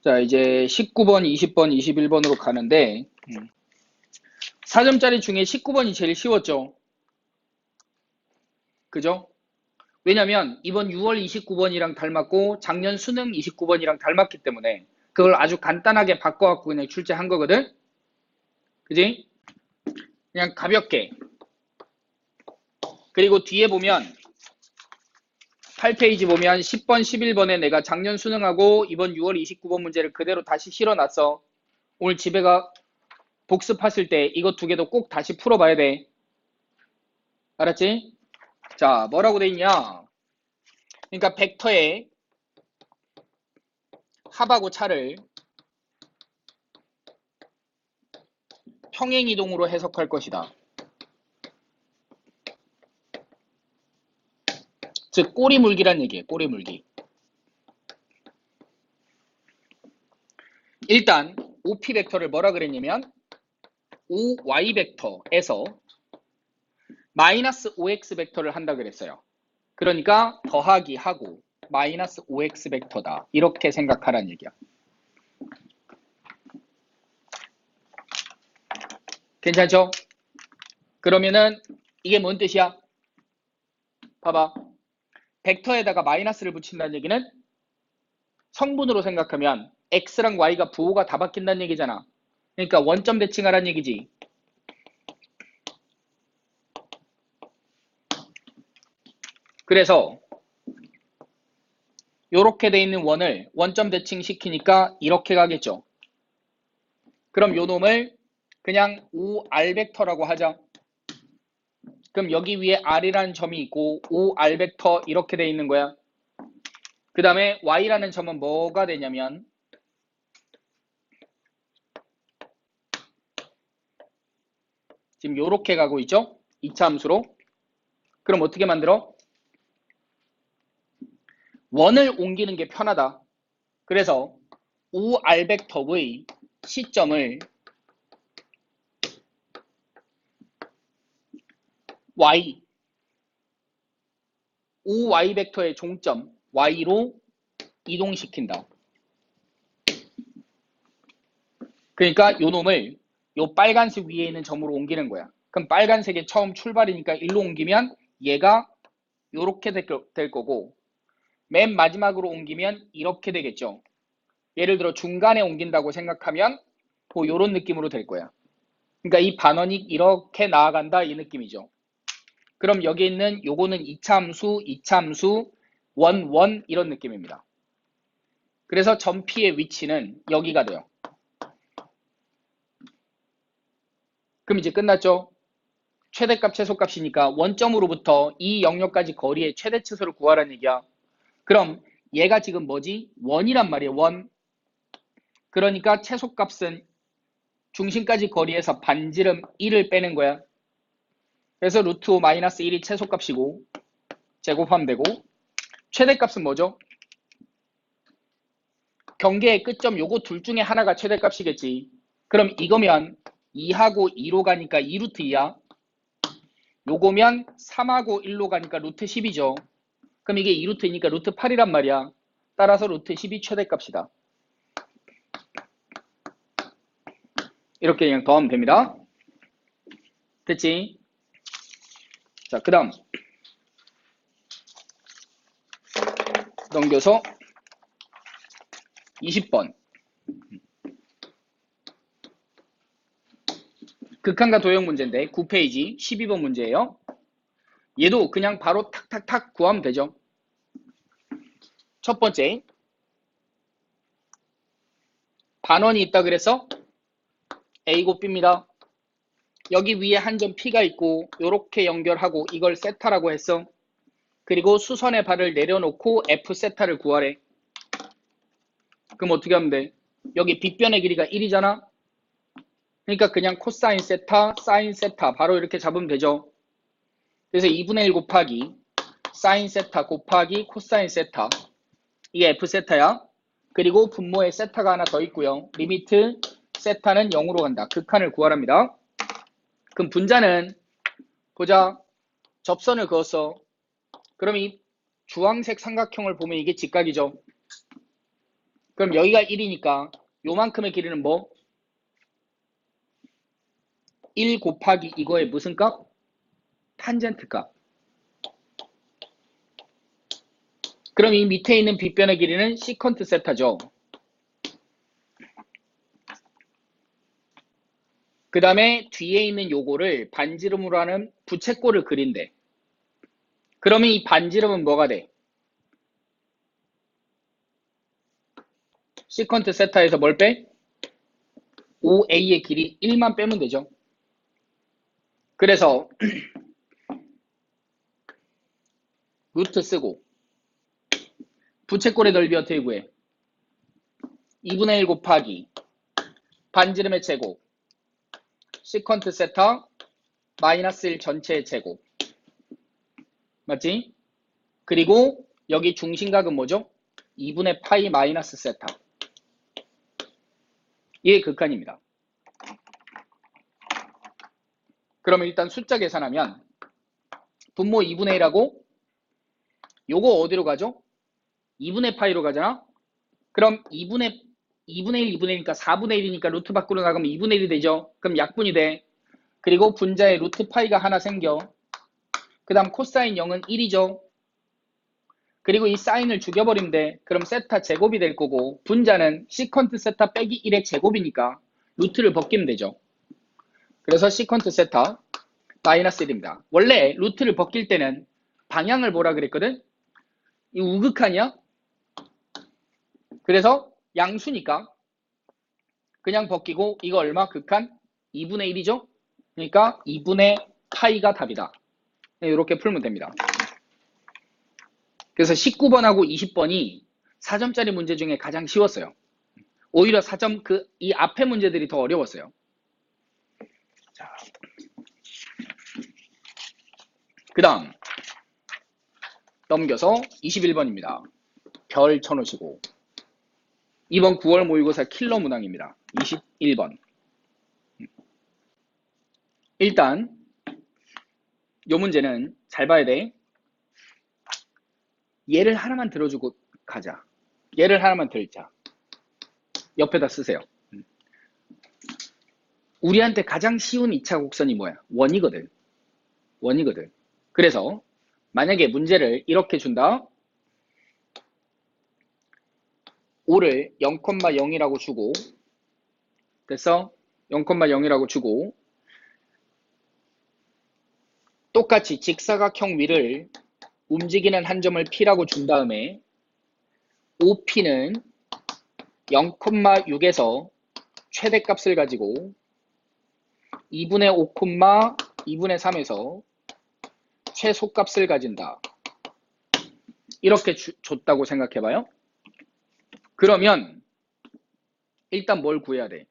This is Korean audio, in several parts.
자, 이제 19번, 20번, 21번으로 가는데 4점짜리 중에 19번이 제일 쉬웠죠. 그죠? 왜냐면 이번 6월 29번이랑 닮았고 작년 수능 29번이랑 닮았기 때문에 그걸 아주 간단하게 바꿔갖고 그냥 출제한 거거든. 그지? 그냥 가볍게. 그리고 뒤에 보면 8페이지 보면 10번, 11번에 내가 작년 수능하고 이번 6월 29번 문제를 그대로 다시 실어놨어. 오늘 집에 가 복습하실 때 이거 두 개도 꼭 다시 풀어봐야 돼. 알았지? 자, 뭐라고 돼 있냐? 그러니까 벡터의 합하고 차를 평행이동으로 해석할 것이다. 즉 꼬리물기란 얘기예요. 꼬리물기. 일단 OP 벡터를 뭐라 그랬냐면 OY 벡터에서 마이너스 OX 벡터를 한다 그랬어요. 그러니까 더하기 하고 마이너스 OX 벡터다. 이렇게 생각하라는 얘기야. 괜찮죠? 그러면은 이게 뭔 뜻이야? 봐봐. 벡터에다가 마이너스를 붙인다는 얘기는 성분으로 생각하면 X랑 Y가 부호가 다 바뀐다는 얘기잖아. 그러니까 원점 대칭하라는 얘기지. 그래서 이렇게 돼 있는 원을 원점 대칭 시키니까 이렇게 가겠죠. 그럼 요 놈을 그냥 OR 벡터라고 하자. 그럼 여기 위에 R이라는 점이 있고 OR 벡터 이렇게 돼 있는 거야. 그 다음에 Y라는 점은 뭐가 되냐면 지금 요렇게 가고 있죠? 2차 함수로. 그럼 어떻게 만들어? 원을 옮기는 게 편하다. 그래서 OR 벡터의 시점을 Y, OY 벡터의 종점 Y로 이동시킨다. 그러니까 요 놈을 요 빨간색 위에 있는 점으로 옮기는 거야. 그럼 빨간색이 처음 출발이니까 일로 옮기면 얘가 요렇게 될 거고 맨 마지막으로 옮기면 이렇게 되겠죠. 예를 들어 중간에 옮긴다고 생각하면 뭐 요런 느낌으로 될 거야. 그러니까 이 반원이 이렇게 나아간다 이 느낌이죠. 그럼 여기 있는 요거는 2차 함수, 2차 함수, 원 이런 느낌입니다. 그래서 점 P의 위치는 여기가 돼요. 그럼 이제 끝났죠? 최대값, 최소값이니까 원점으로부터 이 영역까지 거리의 최대치수를 구하라는 얘기야. 그럼 얘가 지금 뭐지? 원이란 말이에요. 원. 그러니까 최소값은 중심까지 거리에서 반지름 1을 빼는 거야. 그래서 루트 5 마이너스 1이 최소값이고 제곱하면 되고 최대값은 뭐죠? 경계의 끝점 요거 둘 중에 하나가 최대값이겠지. 그럼 이거면 2하고 2로 가니까 2루트 2야. 요거면 3하고 1로 가니까 루트 10이죠. 그럼 이게 2루트이니까 루트 8이란 말이야. 따라서 루트 10이 최대값이다. 이렇게 그냥 더하면 됩니다. 됐지? 자, 그 다음 넘겨서 20번 극한과 도형 문제인데 9페이지 12번 문제예요. 얘도 그냥 바로 탁탁탁 구하면 되죠. 첫 번째 반원이 있다 그래서 A고 B입니다. 여기 위에 한 점 P가 있고 이렇게 연결하고 이걸 세타라고 했어. 그리고 수선의 발을 내려놓고 F 세타를 구하래. 그럼 어떻게 하면 돼? 여기 빗변의 길이가 1이잖아. 그러니까 그냥 코사인 세타, 사인 세타 바로 이렇게 잡으면 되죠. 그래서 2분의 1 곱하기 사인 세타 곱하기 코사인 세타 이게 F 세타야. 그리고 분모에 세타가 하나 더 있고요. 리미트 세타는 0으로 간다. 극한을 구하랍니다. 그럼 분자는 보자. 접선을 그었어. 그럼 이 주황색 삼각형을 보면 이게 직각이죠. 그럼 여기가 1이니까 요만큼의 길이는 뭐? 1 곱하기 이거의 무슨 값? 탄젠트 값. 그럼 이 밑에 있는 빗변의 길이는 시컨트 세타죠. 그 다음에 뒤에 있는 요거를 반지름으로 하는 부채꼴을 그린대. 그러면 이 반지름은 뭐가 돼? 시컨트 세타에서 뭘 빼? 5a의 길이 1만 빼면 되죠. 그래서 루트 쓰고 부채꼴의 넓이 어떻게 구해? 2분의 1 곱하기 반지름의 제곱 시컨트 세타 마이너스 1 전체의 제곱 맞지? 그리고 여기 중심각은 뭐죠? 2분의 파이 마이너스 세타. 이게 극한입니다. 그러면 일단 숫자 계산하면 분모 2분의 1하고 요거 어디로 가죠? 2분의 파이로 가잖아? 그럼 2분의 1, 2분의 1이니까 4분의 1이니까 루트 밖으로 나가면 2분의 1이 되죠? 그럼 약분이 돼. 그리고 분자에 루트 파이가 하나 생겨. 그 다음 코사인 0은 1이죠. 그리고 이 사인을 죽여버리면 돼. 그럼 세타 제곱이 될 거고 분자는 시컨트 세타 빼기 1의 제곱이니까 루트를 벗기면 되죠. 그래서 시컨트 세타 마이너스 1입니다. 원래 루트를 벗길 때는 방향을 뭐라 그랬거든? 이 우극한이야? 그래서 양수니까 그냥 벗기고 이거 얼마? 극한? 2분의 1이죠? 그러니까 2분의 파이가 답이다. 이렇게 풀면 됩니다. 그래서 19번하고 20번이 4점짜리 문제 중에 가장 쉬웠어요. 오히려 4점 이 앞에 문제들이 더 어려웠어요. 자, 그 다음 넘겨서 21번입니다. 별 쳐놓으시고 이번 9월 모의고사 킬러 문항입니다. 21번. 일단 이 문제는 잘 봐야 돼. 얘를 하나만 들어주고 가자. 얘를 하나만 들자. 옆에다 쓰세요. 우리한테 가장 쉬운 2차 곡선이 뭐야? 원이거든. 원이거든. 그래서 만약에 문제를 이렇게 준다. 5를 0,0이라고 주고 됐어? 0,0이라고 주고 똑같이 직사각형 위를 움직이는 한 점을 P라고 준 다음에 OP는 0,6에서 최대값을 가지고 2분의 5, 2분의 3에서 최소값을 가진다. 이렇게 줬다고 생각해봐요. 그러면 일단 뭘 구해야 돼?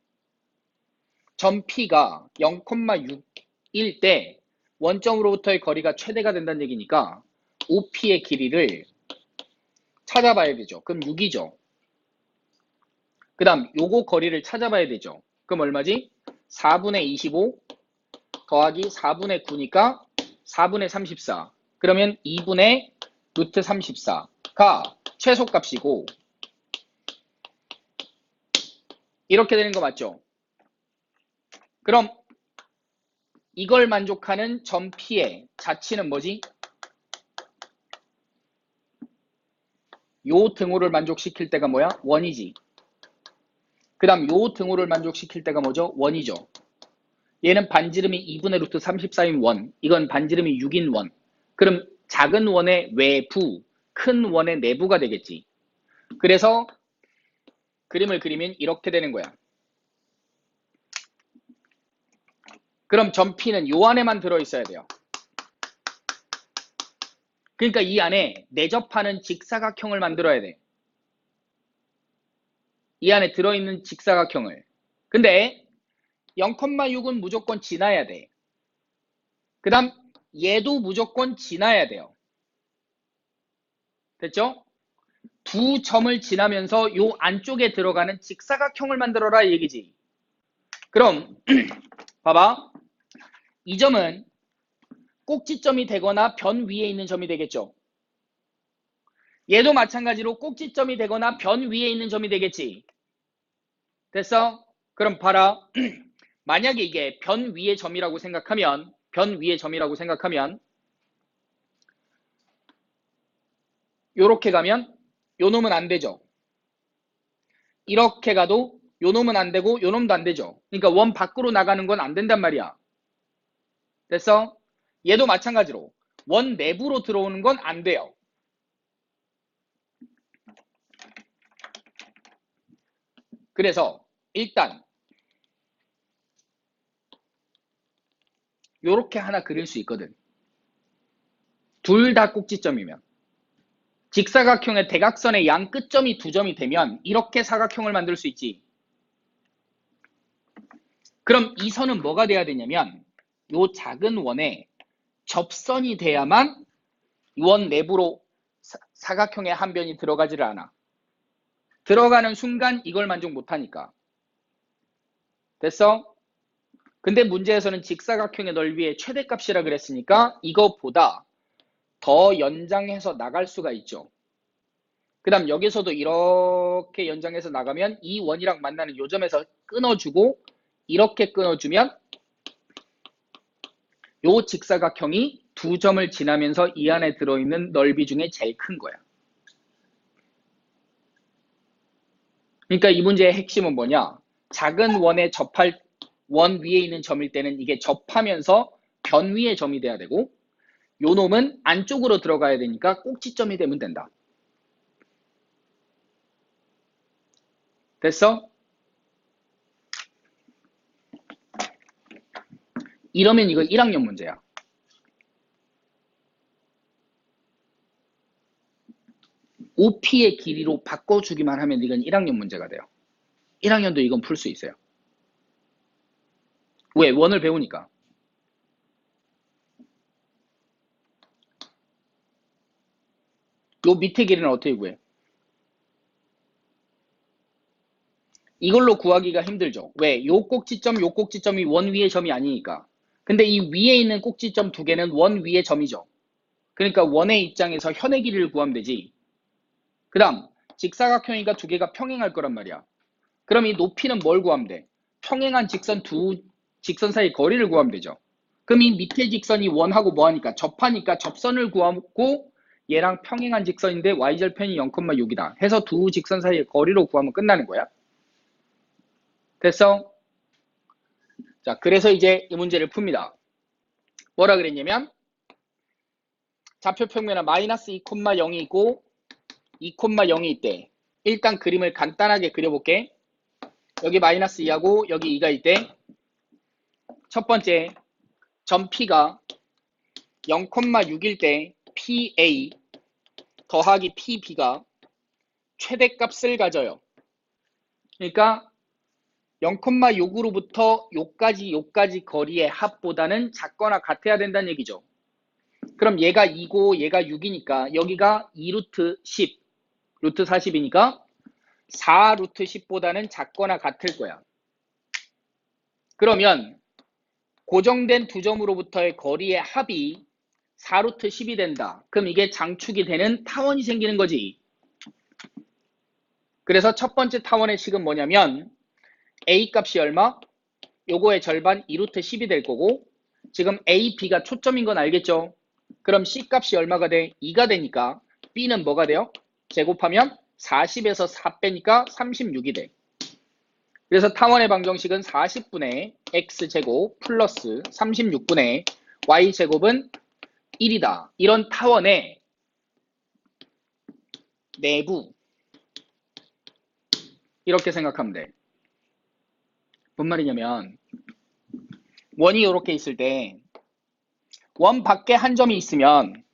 점 P가 0,6일 때 원점으로부터의 거리가 최대가 된다는 얘기니까 OP의 길이를 찾아봐야 되죠. 그럼 6이죠. 그 다음 요거 거리를 찾아봐야 되죠. 그럼 얼마지? 4분의 25 더하기 4분의 9니까 4분의 34. 그러면 2분의 루트 34가 최소값이고 이렇게 되는 거 맞죠? 그럼 이걸 만족하는 점 P의 자치는 뭐지? 요 등호를 만족시킬 때가 뭐야? 원이지. 그 다음 요 등호를 만족시킬 때가 뭐죠? 원이죠. 얘는 반지름이 2분의 루트 34인 원. 이건 반지름이 6인 원. 그럼 작은 원의 외부, 큰 원의 내부가 되겠지. 그래서 그림을 그리면 이렇게 되는 거야. 그럼 점 P는 요 안에만 들어있어야 돼요. 그러니까 이 안에 내접하는 직사각형을 만들어야 돼. 이 안에 들어있는 직사각형을. 근데 0,6은 무조건 지나야 돼. 그 다음 얘도 무조건 지나야 돼요. 됐죠? 두 점을 지나면서 요 안쪽에 들어가는 직사각형을 만들어라 이 얘기지. 그럼 봐봐. 이 점은 꼭지점이 되거나 변 위에 있는 점이 되겠죠. 얘도 마찬가지로 꼭지점이 되거나 변 위에 있는 점이 되겠지. 됐어? 그럼 봐라. 만약에 이게 변 위의 점이라고 생각하면 요렇게 가면 요 놈은 안 되죠. 이렇게 가도 요 놈은 안 되고 요 놈도 안 되죠. 그러니까 원 밖으로 나가는 건 안 된단 말이야. 됐어? 얘도 마찬가지로 원 내부로 들어오는 건 안 돼요. 그래서 일단 요렇게 하나 그릴 수 있거든. 둘 다 꼭지점이면. 직사각형의 대각선의 양 끝점이 두 점이 되면 이렇게 사각형을 만들 수 있지. 그럼 이 선은 뭐가 돼야 되냐면 요 작은 원에 접선이 돼야만 원 내부로 사각형의 한 변이 들어가지를 않아. 들어가는 순간 이걸 만족 못하니까. 됐어? 근데 문제에서는 직사각형의 넓이의 최대값이라 그랬으니까 이거보다 더 연장해서 나갈 수가 있죠. 그 다음 여기서도 이렇게 연장해서 나가면 이 원이랑 만나는 요 점에서 끊어주고 이렇게 끊어주면 요 직사각형이 두 점을 지나면서 이 안에 들어있는 넓이 중에 제일 큰 거야. 그러니까 이 문제의 핵심은 뭐냐? 작은 원에 접할 원 위에 있는 점일 때는 이게 접하면서 변 위의 점이 돼야 되고 요 놈은 안쪽으로 들어가야 되니까 꼭지점이 되면 된다. 됐어? 이러면 이거 1학년 문제야. OP의 길이로 바꿔주기만 하면 이건 1학년 문제가 돼요. 1학년도 이건 풀 수 있어요. 왜? 원을 배우니까. 요 밑에 길이는 어떻게 구해? 이걸로 구하기가 힘들죠. 왜? 요 꼭지점이 원 위의 점이 아니니까. 근데 이 위에 있는 꼭지점 두 개는 원 위의 점이죠. 그러니까 원의 입장에서 현의 길이를 구하면 되지. 그 다음 직사각형이니까 두 개가 평행할 거란 말이야. 그럼 이 높이는 뭘 구하면 돼? 평행한 직선 두 직선 사이 거리를 구하면 되죠. 그럼 이 밑에 직선이 원하고 뭐하니까 접하니까 접선을 구하고 얘랑 평행한 직선인데 y절편이 0,6이다 해서 두 직선 사이의 거리로 구하면 끝나는 거야. 됐어? 자, 그래서 이제 이 문제를 풉니다. 뭐라 그랬냐면 좌표 평면은 마이너스 2,0이 있고 2,0이 있대. 일단 그림을 간단하게 그려볼게. 여기 마이너스 2하고 여기 2가 있대. 첫 번째 점 P가 0,6일 때 PA 더하기 PB가 최대값을 가져요. 그러니까 0,6으로부터 요까지 거리의 합보다는 작거나 같아야 된다는 얘기죠. 그럼 얘가 2고 얘가 6이니까 여기가 2루트 10, 루트 40이니까 4루트 10보다는 작거나 같을 거야. 그러면 고정된 두 점으로부터의 거리의 합이 4루트 10이 된다. 그럼 이게 장축이 되는 타원이 생기는 거지. 그래서 첫 번째 타원의 식은 뭐냐면 A 값이 얼마? 요거의 절반 2루트 10이 될 거고 지금 A, B가 초점인 건 알겠죠? 그럼 C 값이 얼마가 돼? 2가 되니까 B는 뭐가 돼요? 제곱하면 40에서 4 빼니까 36이 돼. 그래서 타원의 방정식은 40분의 X제곱 플러스 36분의 Y제곱은 1이다. 이런 타원의 내부 이렇게 생각하면 돼. 뭔 말이냐면 원이 이렇게 있을 때 원 밖에 한 점이 있으면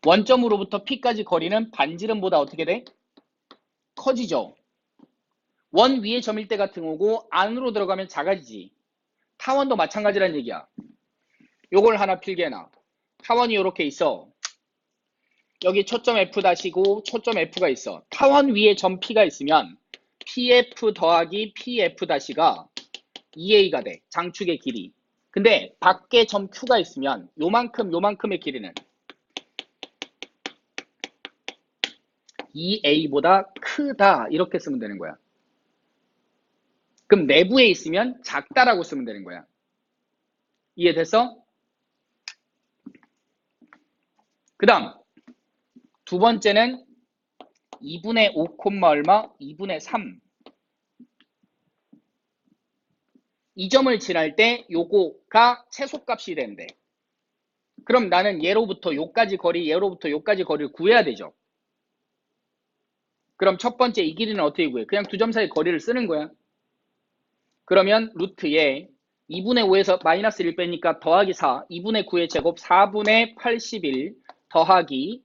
원점으로부터 P까지 거리는 반지름보다 어떻게 돼? 커지죠. 원 위에 점일 때 같은 거고 안으로 들어가면 작아지지. 타원도 마찬가지란 얘기야. 요걸 하나 필기해놔. 타원이 이렇게 있어. 여기 초점 F-고 초점 F가 있어. 타원 위에 점 P가 있으면 PF 더하기 PF-가 2A가 돼. 장축의 길이. 근데 밖에 점 Q가 있으면 요만큼의 길이는 2a보다 크다 이렇게 쓰면 되는 거야. 그럼 내부에 있으면 작다라고 쓰면 되는 거야. 이해됐어? 그 다음 두 번째는 2분의 5, 얼마? 2분의 3. 이 점을 지날 때 요거가 최소값이 된대. 그럼 나는 얘로부터 요까지 거리, 얘로부터 요까지 거리를 구해야 되죠. 그럼 첫 번째 이 길이는 어떻게 구해? 그냥 두 점 사이 거리를 쓰는 거야. 그러면 루트에 2분의 5에서 마이너스 1 빼니까 더하기 4, 2분의 9의 제곱 4분의 81 더하기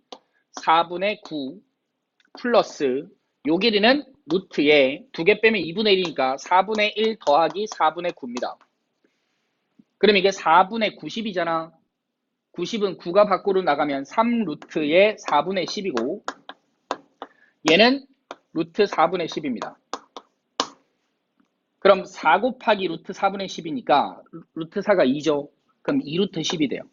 4분의 9 플러스 요 길이는 루트에 두 개 빼면 2분의 1이니까 4분의 1 더하기 4분의 9입니다. 그럼 이게 4분의 90이잖아. 90은 9가 밖으로 나가면 3 루트의 4분의 10이고 얘는 루트 4분의 10입니다. 그럼 4 곱하기 루트 4분의 10이니까 루트 4가 2죠. 그럼 2 루트 10이 돼요.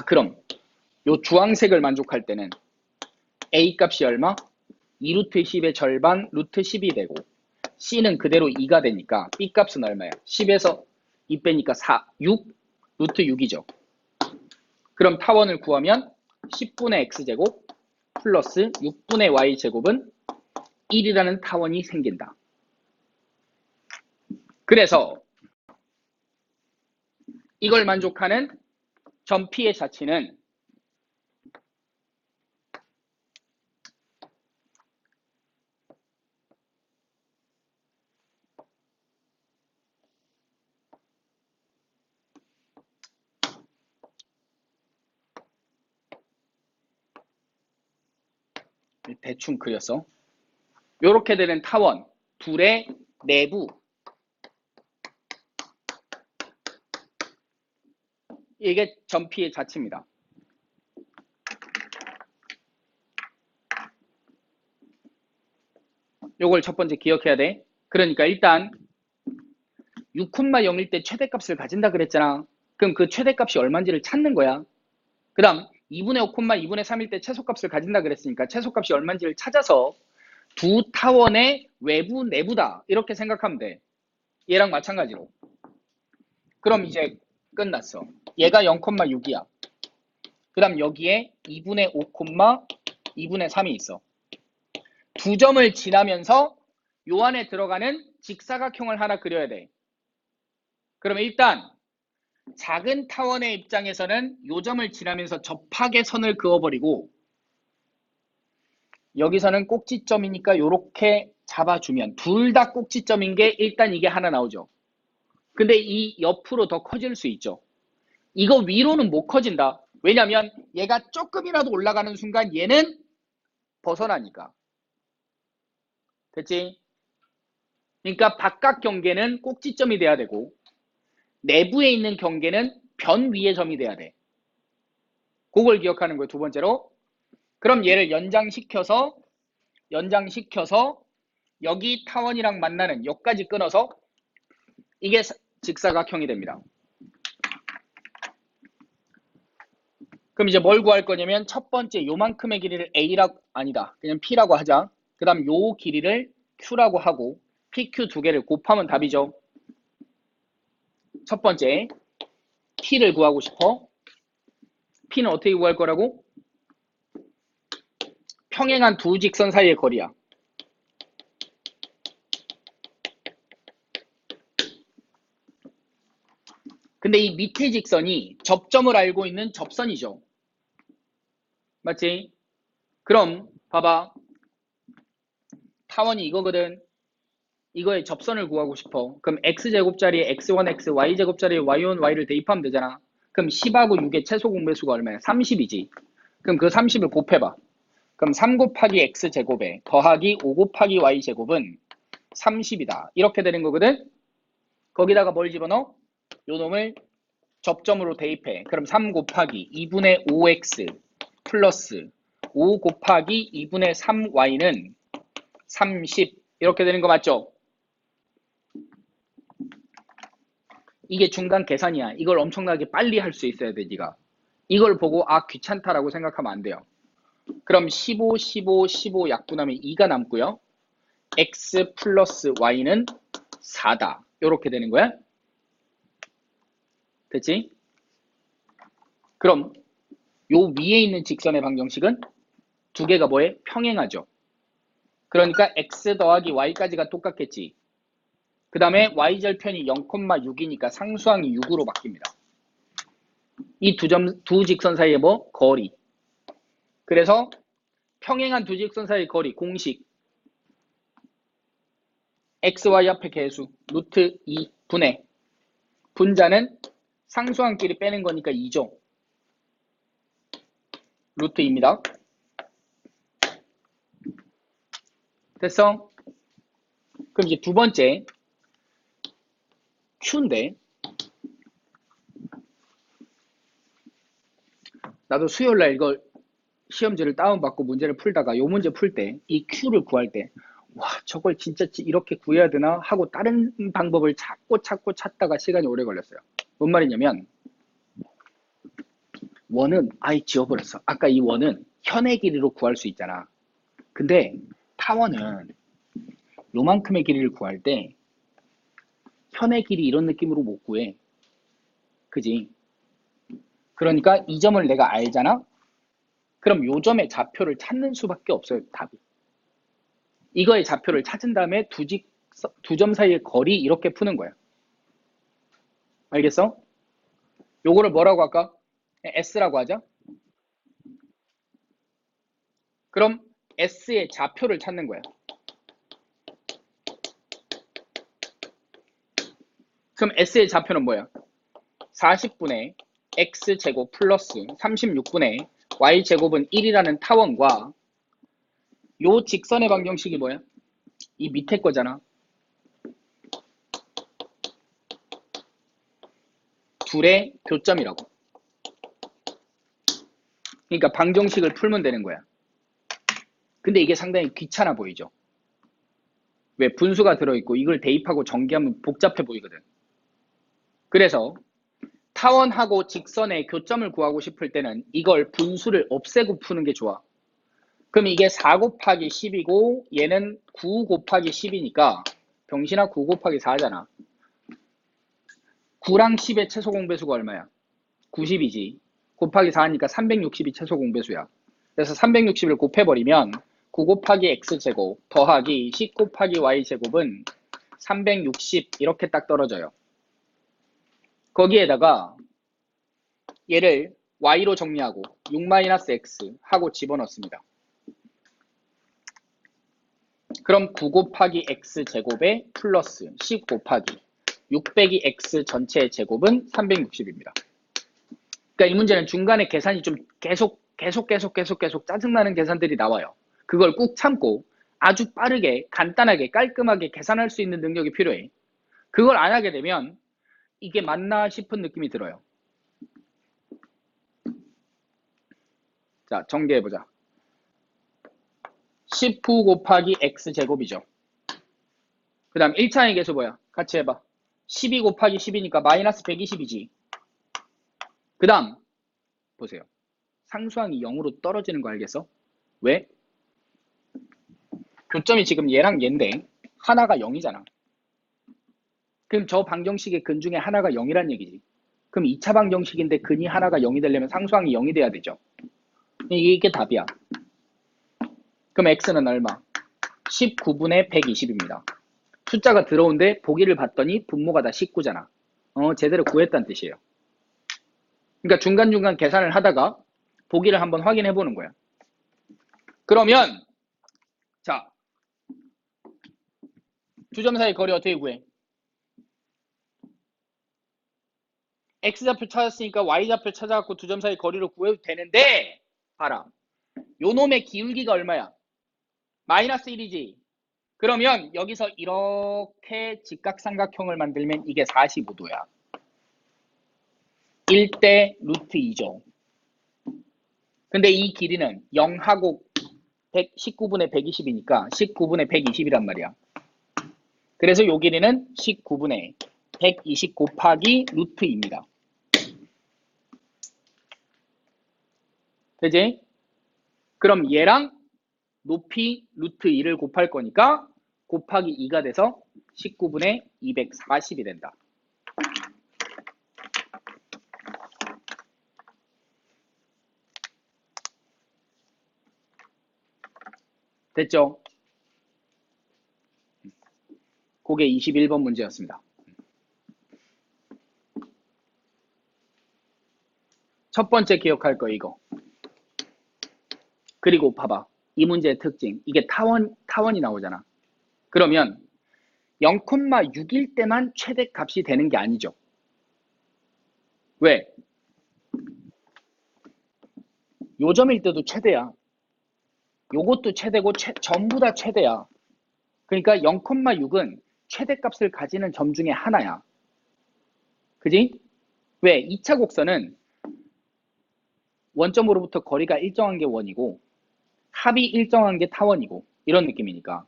그럼 요 주황색을 만족할 때는 A 값이 얼마? 2 루트 10의 절반 루트 10이 되고 C는 그대로 2가 되니까 B 값은 얼마야? 10에서 2 빼니까 4, 6 루트 6이죠. 그럼 타원을 구하면 10분의 x제곱 플러스 6분의 y제곱은 1이라는 타원이 생긴다. 그래서 이걸 만족하는 점 P의 자치는 대충 그렸어. 이렇게 되는 타원 둘의 내부 이게 점 P의 자치입니다. 요걸 첫 번째 기억해야 돼. 그러니까 일단 6,0일 때 최대값을 가진다 그랬잖아. 그럼 그 최대값이 얼마인지를 찾는 거야. 그 다음 2분의 5, 2분의 3일 때 최소값을 가진다 그랬으니까 최소값이 얼마인지를 찾아서 두 타원의 외부, 내부다 이렇게 생각하면 돼. 얘랑 마찬가지로. 그럼 이제 끝났어. 얘가 0,6이야. 그 다음 여기에 2분의 5, 2분의 3이 있어. 두 점을 지나면서 요 안에 들어가는 직사각형을 하나 그려야 돼. 그러면 일단 작은 타원의 입장에서는 요 점을 지나면서 접하의 선을 그어버리고 여기서는 꼭지점이니까 요렇게 잡아주면 둘 다 꼭지점인 게 일단 이게 하나 나오죠. 근데 이 옆으로 더 커질 수 있죠. 이거 위로는 못 커진다. 왜냐면 얘가 조금이라도 올라가는 순간 얘는 벗어나니까. 됐지? 그러니까 바깥 경계는 꼭지점이 돼야 되고 내부에 있는 경계는 변 위의 점이 돼야 돼. 그걸 기억하는 거예요. 두 번째로. 그럼 얘를 연장시켜서 여기 타원이랑 만나는 여기까지 끊어서 이게 직사각형이 됩니다. 그럼 이제 뭘 구할 거냐면 첫 번째 요만큼의 길이를 A라고 아니다. 그냥 P라고 하자. 그 다음 요 길이를 Q라고 하고 PQ 두 개를 곱하면 답이죠. 첫 번째 P를 구하고 싶어. P는 어떻게 구할 거라고? 평행한 두 직선 사이의 거리야. 근데 이 밑에 직선이 접점을 알고 있는 접선이죠. 맞지? 그럼 봐봐. 타원이 이거거든. 이거의 접선을 구하고 싶어. 그럼 x제곱자리에 x1, x, y제곱자리에 y1, y를 대입하면 되잖아. 그럼 10하고 6의 최소 공배수가 얼마야? 30이지. 그럼 그 30을 곱해봐. 그럼 3 곱하기 x제곱에 더하기 5 곱하기 y제곱은 30이다. 이렇게 되는 거거든. 거기다가 뭘 집어넣어? 요 놈을 접점으로 대입해. 그럼 3 곱하기 2분의 5x 플러스 5 곱하기 2분의 3y는 30 이렇게 되는 거 맞죠? 이게 중간 계산이야. 이걸 엄청나게 빨리 할 수 있어야 돼, 네가. 이걸 보고 아 귀찮다라고 생각하면 안 돼요. 그럼 15, 15, 15 약분하면 2가 남고요. x 플러스 y는 4다. 이렇게 되는 거야. 됐지? 그럼 요 위에 있는 직선의 방정식은 두 개가 뭐해? 평행하죠. 그러니까 x 더하기 y까지가 똑같겠지. 그 다음에 y절편이 0,6이니까 상수항이 6으로 바뀝니다. 이 두 직선 사이의 뭐? 거리. 그래서 평행한 두 직선 사이의 거리 공식 xy 앞에 계수 루트 2 분의 분자는 상수항끼리 빼는 거니까 2죠. 루트 2입니다. 됐어? 그럼 이제 두 번째 Q인데 나도 수요일날 이걸 시험지를 다운받고 문제를 풀다가 요 문제 풀 때 이 Q를 구할 때 와 저걸 진짜 이렇게 구해야 되나 하고 다른 방법을 찾고 찾다가 시간이 오래 걸렸어요. 뭔 말이냐면 원은 아예 지워버렸어. 아까 이 원은 현의 길이로 구할 수 있잖아. 근데 타원은 요만큼의 길이를 구할 때 현의 길이 이런 느낌으로 못 구해. 그지? 그러니까 이 점을 내가 알잖아? 그럼 요 점의 좌표를 찾는 수밖에 없어요. 답이. 이거의 좌표를 찾은 다음에 두 점 사이의 거리 이렇게 푸는 거야. 알겠어? 요거를 뭐라고 할까? S라고 하자. 그럼 S의 좌표를 찾는 거야. 그럼 S의 좌표는 뭐야? 40분의 X제곱 플러스 36분의 Y제곱은 1이라는 타원과 요 직선의 방정식이 뭐야? 이 밑에 거잖아. 둘의 교점이라고. 그러니까 방정식을 풀면 되는 거야. 근데 이게 상당히 귀찮아 보이죠? 왜? 분수가 들어있고 이걸 대입하고 전개하면 복잡해 보이거든. 그래서 타원하고 직선의 교점을 구하고 싶을 때는 이걸 분수를 없애고 푸는 게 좋아. 그럼 이게 4 곱하기 10이고 얘는 9 곱하기 10이니까 병신아 9 곱하기 4잖아. 9랑 10의 최소 공배수가 얼마야? 90이지. 곱하기 4니까 360이 최소 공배수야. 그래서 360을 곱해버리면 9 곱하기 x제곱 더하기 10 곱하기 y제곱은 360 이렇게 딱 떨어져요. 거기에다가 얘를 y로 정리하고 6-x 하고 집어넣습니다. 그럼 9 곱하기 x제곱에 플러스 10 곱하기 6 빼기 x 전체의 제곱은 360입니다. 그러니까 이 문제는 중간에 계산이 좀 계속 짜증나는 계산들이 나와요. 그걸 꾹 참고 아주 빠르게 간단하게 깔끔하게 계산할 수 있는 능력이 필요해. 그걸 안 하게 되면 이게 맞나 싶은 느낌이 들어요. 자, 정리해보자. 19 곱하기 x제곱이죠. 그 다음 1차의 계수 뭐야? 같이 해봐. 12 곱하기 10이니까 마이너스 120이지. 그 다음 보세요. 상수항이 0으로 떨어지는 거 알겠어? 왜? 교점이 지금 얘랑 얘인데 하나가 0이잖아. 그럼 저 방정식의 근 중에 하나가 0이란 얘기지. 그럼 2차 방정식인데 근이 하나가 0이 되려면 상수항이 0이 돼야 되죠. 이게 답이야. 그럼 x는 얼마? 19분의 120입니다. 숫자가 들어온데 보기를 봤더니 분모가 다 19잖아. 제대로 구했다는 뜻이에요. 그러니까 중간중간 계산을 하다가 보기를 한번 확인해 보는 거야. 그러면 자, 두 점 사이 거리 어떻게 구해? x좌표 찾았으니까 y좌표 찾아갖고 두 점 사이 거리를 구해도 되는데 봐라. 요 놈의 기울기가 얼마야? 마이너스 1이지. 그러면 여기서 이렇게 직각삼각형을 만들면 이게 45도야. 1대 루트 2죠. 근데 이 길이는 0하고 19분의 120이니까 19분의 120이란 말이야. 그래서 요 길이는 19분의 120 곱하기 루트 2입니다. 되지? 그럼 얘랑 높이 루트 2를 곱할 거니까 곱하기 2가 돼서 19분의 240이 된다. 됐죠? 그게 21번 문제였습니다. 첫 번째 기억할 거 이거. 그리고 봐봐. 이 문제의 특징. 이게 타원이 나오잖아. 그러면 0,6일 때만 최대값이 되는 게 아니죠. 왜? 요점일 때도 최대야. 요것도 최대고 전부 다 최대야. 그러니까 0,6은 최대값을 가지는 점 중에 하나야. 그지? 왜? 2차 곡선은 원점으로부터 거리가 일정한 게 원이고 합이 일정한 게 타원이고 이런 느낌이니까.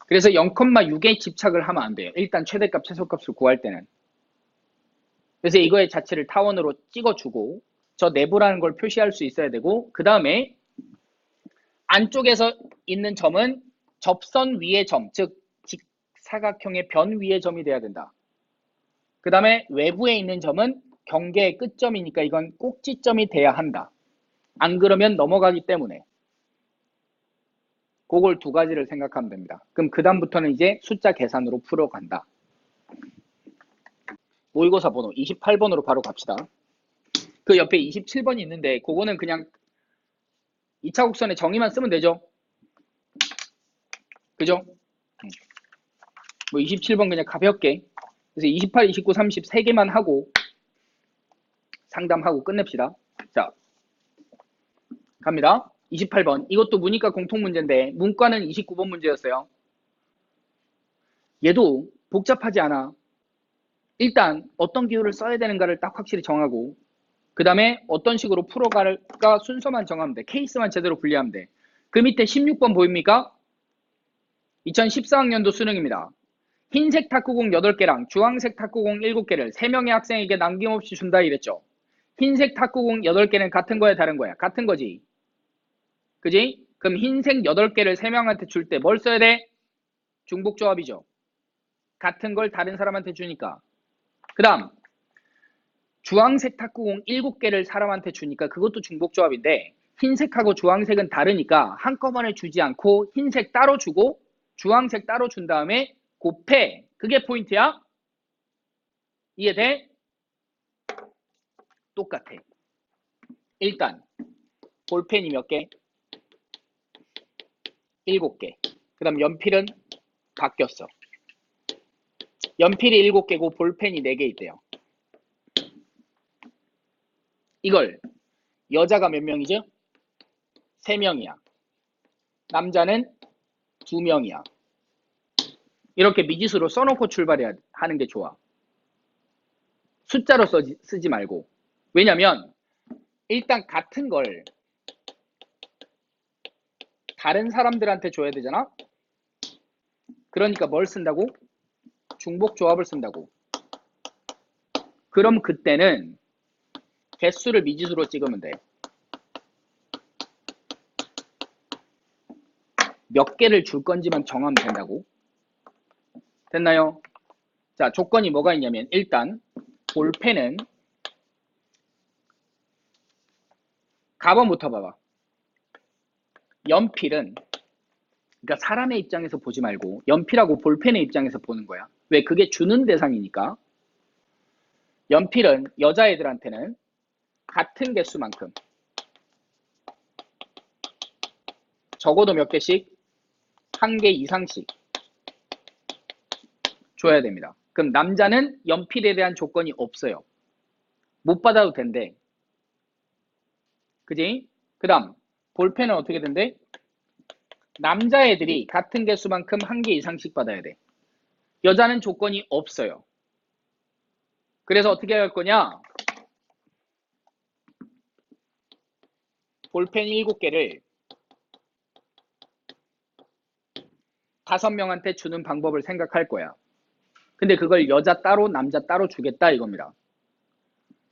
그래서 0,6에 집착을 하면 안 돼요. 일단 최대값, 최소값을 구할 때는. 그래서 이거의 자체를 타원으로 찍어주고 저 내부라는 걸 표시할 수 있어야 되고 그 다음에 안쪽에서 있는 점은 접선 위의 점, 즉 직사각형의 변 위의 점이 돼야 된다. 그 다음에 외부에 있는 점은 경계의 끝점이니까 이건 꼭지점이 돼야 한다. 안 그러면 넘어가기 때문에. 그걸 두 가지를 생각하면 됩니다. 그럼 그 다음부터는 이제 숫자 계산으로 풀어간다. 모의고사 번호 28번으로 바로 갑시다. 그 옆에 27번이 있는데 그거는 그냥 2차 곡선의 정의만 쓰면 되죠. 그죠? 뭐 27번 그냥 가볍게. 그래서 28, 29, 30 3개만 하고 상담하고 끝냅시다. 자, 갑니다. 28번. 이것도 문이과 공통문제인데 문과는 29번 문제였어요. 얘도 복잡하지 않아. 일단 어떤 기호를 써야 되는가를 딱 확실히 정하고 그 다음에 어떤 식으로 풀어갈까 순서만 정하면 돼. 케이스만 제대로 분리하면 돼. 그 밑에 16번 보입니까? 2014학년도 수능입니다. 흰색 탁구공 8개랑 주황색 탁구공 7개를 3명의 학생에게 남김없이 준다 이랬죠. 흰색 탁구공 8개는 같은 거야 다른 거야? 같은 거지. 그지? 그럼 흰색 8개를 3명한테 줄 때 뭘 써야 돼? 중복조합이죠. 같은 걸 다른 사람한테 주니까. 그 다음 주황색 탁구공 7개를 사람한테 주니까 그것도 중복조합인데 흰색하고 주황색은 다르니까 한꺼번에 주지 않고 흰색 따로 주고 주황색 따로 준 다음에 곱해. 그게 포인트야. 이해돼? 똑같아. 일단 볼펜이 몇 개? 7개. 그 다음 연필은 바뀌었어. 연필이 7개고 볼펜이 4개 있대요. 이걸 여자가 몇 명이죠? 3명이야. 남자는 2명이야. 이렇게 미지수로 써놓고 출발해야 하는 게 좋아. 숫자로 쓰지 말고. 왜냐면 일단 같은 걸 다른 사람들한테 줘야 되잖아? 그러니까 뭘 쓴다고? 중복조합을 쓴다고. 그럼 그때는 개수를 미지수로 찍으면 돼. 몇 개를 줄 건지만 정하면 된다고. 됐나요? 자, 조건이 뭐가 있냐면 일단 볼펜은 가번부터 봐봐. 연필은 그러니까 사람의 입장에서 보지 말고 연필하고 볼펜의 입장에서 보는 거야. 왜? 그게 주는 대상이니까. 연필은 여자애들한테는 같은 개수만큼 적어도 몇 개씩? 1개 이상씩 줘야 됩니다. 그럼 남자는 연필에 대한 조건이 없어요. 못 받아도 된대. 그지? 그 다음 볼펜은 어떻게 된대? 남자애들이 같은 개수만큼 1개 이상씩 받아야 돼. 여자는 조건이 없어요. 그래서 어떻게 할 거냐? 볼펜 7개를 5명한테 주는 방법을 생각할 거야. 근데 그걸 여자 따로 남자 따로 주겠다 이겁니다.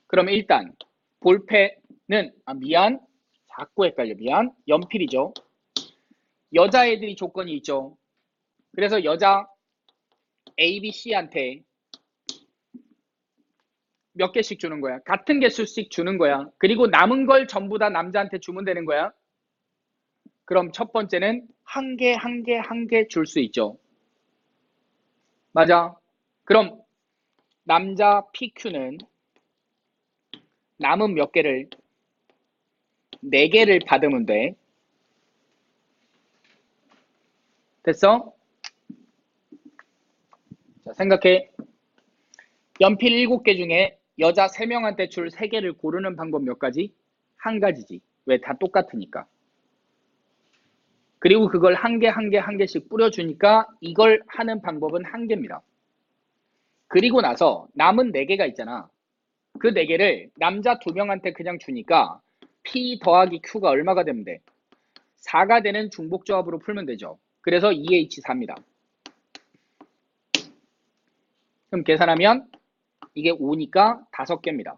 그럼 일단 볼펜은 자꾸 헷갈려. 연필이죠. 여자애들이 조건이 있죠. 그래서 여자 A, B, C한테 몇 개씩 주는 거야. 같은 개수씩 주는 거야. 그리고 남은 걸 전부 다 남자한테 주면 되는 거야. 그럼 첫 번째는 한 개 줄 수 있죠. 맞아. 그럼 남자 PQ는 남은 몇 개를 4개를 받으면 돼. 됐어? 자, 생각해. 연필 7개 중에 여자 3명한테 줄 3개를 고르는 방법 몇 가지? 한 가지지. 왜? 다 똑같으니까. 그리고 그걸 한 개씩 뿌려주니까 이걸 하는 방법은 한 개입니다. 그리고 나서 남은 4개가 있잖아. 그 4개를 남자 2명한테 그냥 주니까 P 더하기 Q가 얼마가 되면 돼? 4가 되는 중복조합으로 풀면 되죠. 그래서 2H4입니다. 그럼 계산하면 이게 5니까 5개입니다.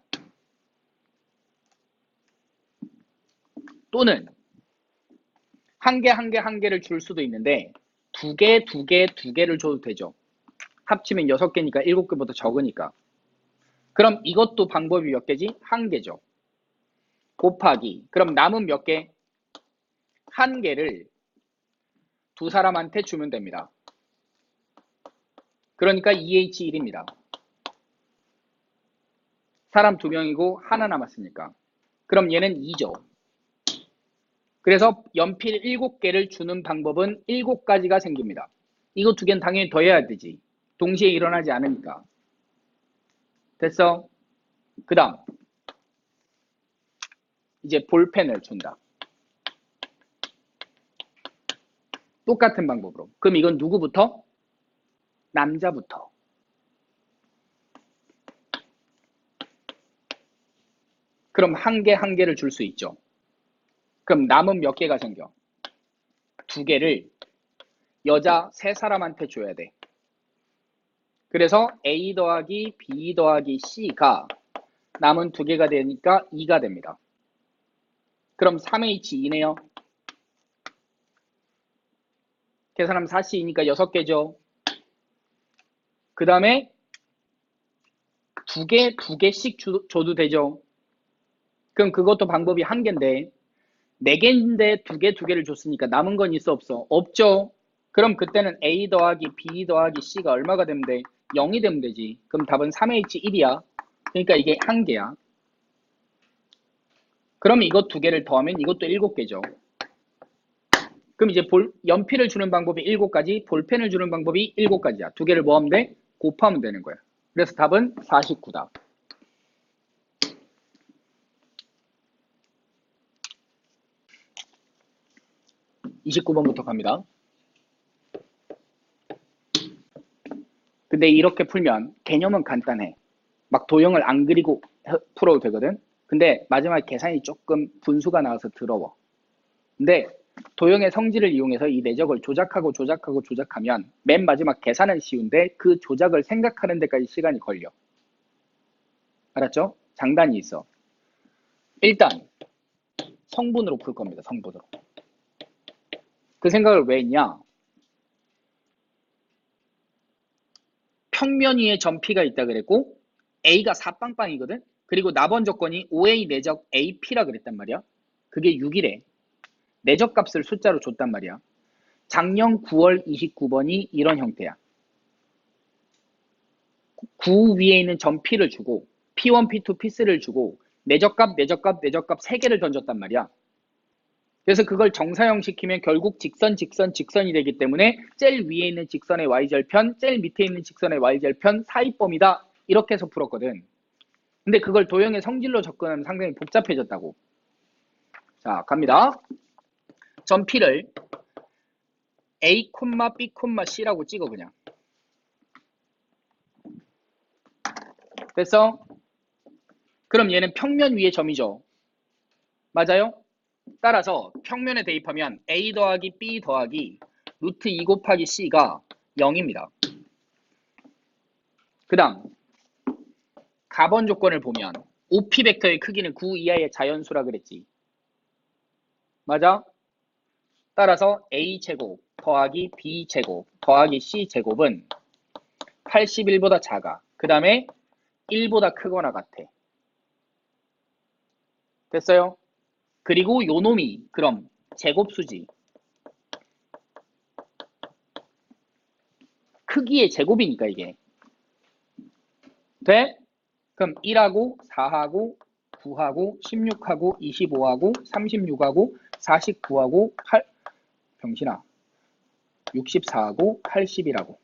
또는 한 개를 줄 수도 있는데 2개를 줘도 되죠. 합치면 6개니까 7개보다 적으니까. 그럼 이것도 방법이 몇 개지? 한 개죠. 곱하기. 그럼 남은 몇 개? 한 개를 두 사람한테 주면 됩니다. 그러니까 2H1입니다. 사람 2명이고 하나 남았으니까. 그럼 얘는 2죠. 그래서 연필 7개를 주는 방법은 7가지가 생깁니다. 이거 2개는 당연히 더해야 되지. 동시에 일어나지 않으니까. 됐어? 그 다음 이제 볼펜을 준다. 똑같은 방법으로. 그럼 이건 누구부터? 남자부터. 그럼 한 개를 줄 수 있죠. 그럼 남은 몇 개가 생겨? 2개를 여자 3사람한테 줘야 돼. 그래서 A 더하기 B 더하기 C가 남은 2개가 되니까 2가 됩니다. 그럼 3H2네요. 계산하면 4C2니까 6개죠. 그 다음에 2개씩 줘도 되죠. 그럼 그것도 방법이 한 개인데 4개인데 2개를 줬으니까 남은 건 있어 없어? 없죠. 그럼 그때는 A 더하기 B 더하기 C가 얼마가 되면 돼? 0이 되면 되지. 그럼 답은 3H1이야. 그러니까 이게 한 개야. 그럼 이것 2개를 더하면 이것도 7개죠. 그럼 이제 연필을 주는 방법이 7가지, 볼펜을 주는 방법이 7가지야. 2개를 뭐 하면 돼? 곱하면 되는 거야. 그래서 답은 49다. 29번부터 갑니다. 근데 이렇게 풀면 개념은 간단해. 막 도형을 안 그리고 풀어도 되거든. 근데 마지막에 계산이 조금 분수가 나와서 더러워. 근데 도형의 성질을 이용해서 이 내적을 조작하면 맨 마지막 계산은 쉬운데 그 조작을 생각하는 데까지 시간이 걸려. 알았죠? 장단이 있어. 일단 성분으로 풀 겁니다. 성분으로. 그 생각을 왜 했냐? 평면 위에 점 P가 있다 그랬고 A가 4빵빵이거든? 그리고 나번 조건이 OA 내적 AP라 그랬단 말이야. 그게 6이래. 내적값을 숫자로 줬단 말이야. 작년 9월 29번이 이런 형태야. 9 위에 있는 점 P를 주고 P1, P2, P3를 주고 내적값 3개를 던졌단 말이야. 그래서 그걸 정사형시키면 결국 직선이 되기 때문에 제일 위에 있는 직선의 y절편, 제일 밑에 있는 직선의 y절편 사이범위다. 이렇게 해서 풀었거든. 근데 그걸 도형의 성질로 접근하면 상당히 복잡해졌다고. 자, 갑니다. 점 P를 A, B, C라고 찍어 그냥. 됐어? 그럼 얘는 평면 위의 점이죠. 맞아요? 따라서 평면에 대입하면 A 더하기 B 더하기 루트 2 곱하기 C가 0입니다. 그 다음 가번 조건을 보면 OP 벡터의 크기는 9 이하의 자연수라 그랬지. 맞아? 따라서 A제곱 더하기 B제곱 더하기 C제곱은 81보다 작아. 그 다음에 1보다 크거나 같아. 됐어요? 그리고 요 놈이 그럼 제곱수지. 크기의 제곱이니까 이게. 돼? 그럼 1하고 4하고 9하고 16하고 25하고 36하고 49하고 8 병신아 64하고 80이라고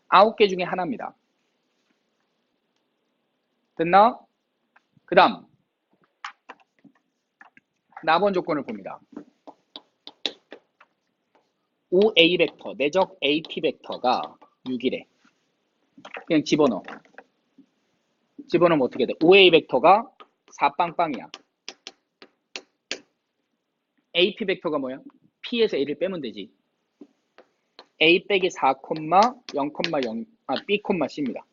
9개 중에 하나입니다. 됐나? 그 다음 나번 조건을 봅니다. OA 벡터 내적 AP 벡터가 6이래. 그냥 집어넣으면 어떻게 돼? OA 벡터가 4빵빵이야. AP 벡터가 뭐야? P에서 A를 빼면 되지. A 빼기 4, 0,0, B, C입니다.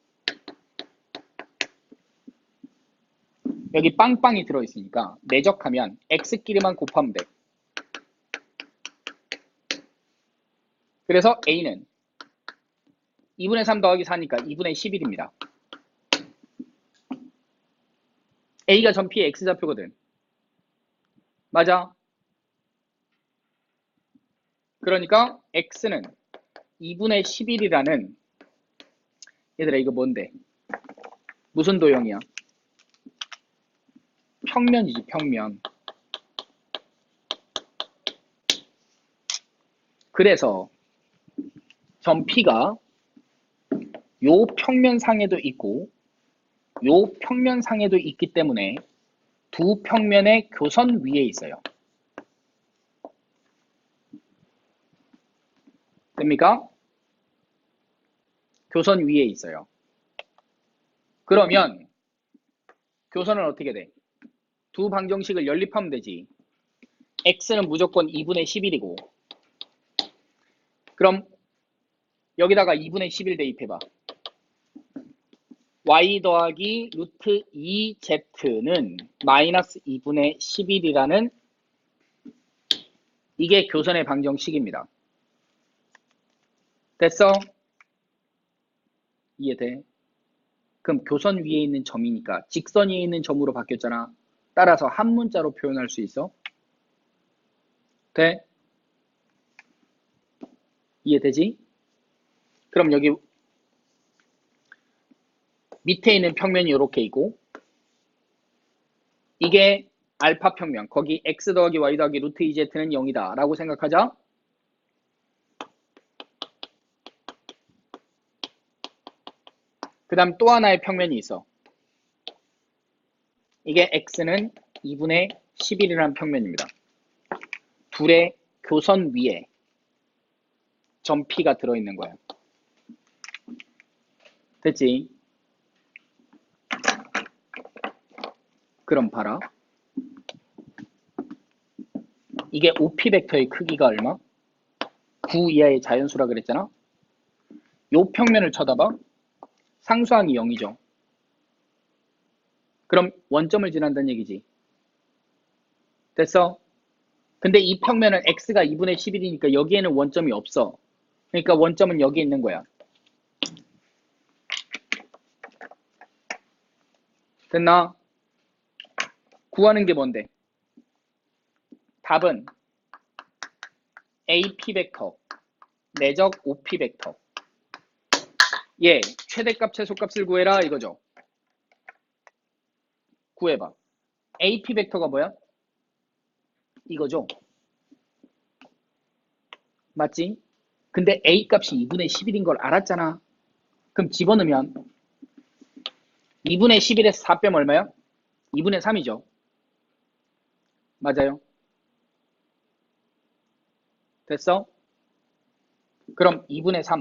여기 빵빵이 들어있으니까 내적하면 X끼리만 곱하면 돼. 그래서 A는 2분의 3 더하기 4니까 2분의 11입니다. A가 전 P의 X좌표거든. 맞아? 그러니까 X는 2분의 11이라는 얘들아 이거 뭔데? 무슨 도형이야? 평면이지 평면. 그래서 점 P가 요 평면상에도 있고 요 평면상에도 있기 때문에 두 평면의 교선 위에 있어요. 됩니까? 교선 위에 있어요. 그러면 교선은 어떻게 돼? 두 방정식을 연립하면 되지. X는 무조건 2분의 11이고 그럼 여기다가 2분의 11 대입해봐. Y 더하기 루트 2Z는 마이너스 2분의 11이라는 이게 교선의 방정식입니다. 됐어? 이해돼? 그럼 교선 위에 있는 점이니까 직선 위에 있는 점으로 바뀌었잖아. 따라서 한 문자로 표현할 수 있어. 돼? 이해되지? 그럼 여기 밑에 있는 평면이 이렇게 있고 이게 알파 평면, 거기 x 더하기 y 더하기 루트 2z는 0이다 라고 생각하자. 그 다음 또 하나의 평면이 있어. 이게 x는 2분의 11이라는 평면입니다. 둘의 교선 위에 점 P가 들어있는 거야. 됐지? 그럼 봐라. 이게 OP 벡터의 크기가 얼마? 9 이하의 자연수라 그랬잖아? 요 평면을 쳐다봐. 상수항이 0이죠. 그럼 원점을 지난다는 얘기지. 됐어? 근데 이 평면은 x가 2분의 11이니까 여기에는 원점이 없어. 그러니까 원점은 여기 있는 거야. 됐나? 구하는 게 뭔데? 답은 AP 벡터 내적 OP 벡터. 예, 최대값 최소값을 구해라 이거죠. 구해봐. AP 벡터가 뭐야? 이거죠. 맞지? 근데 A 값이 2분의 11인 걸 알았잖아. 그럼 집어넣으면 2분의 11에서 4 빼면 얼마야? 2분의 3이죠. 맞아요. 됐어? 그럼 2분의 3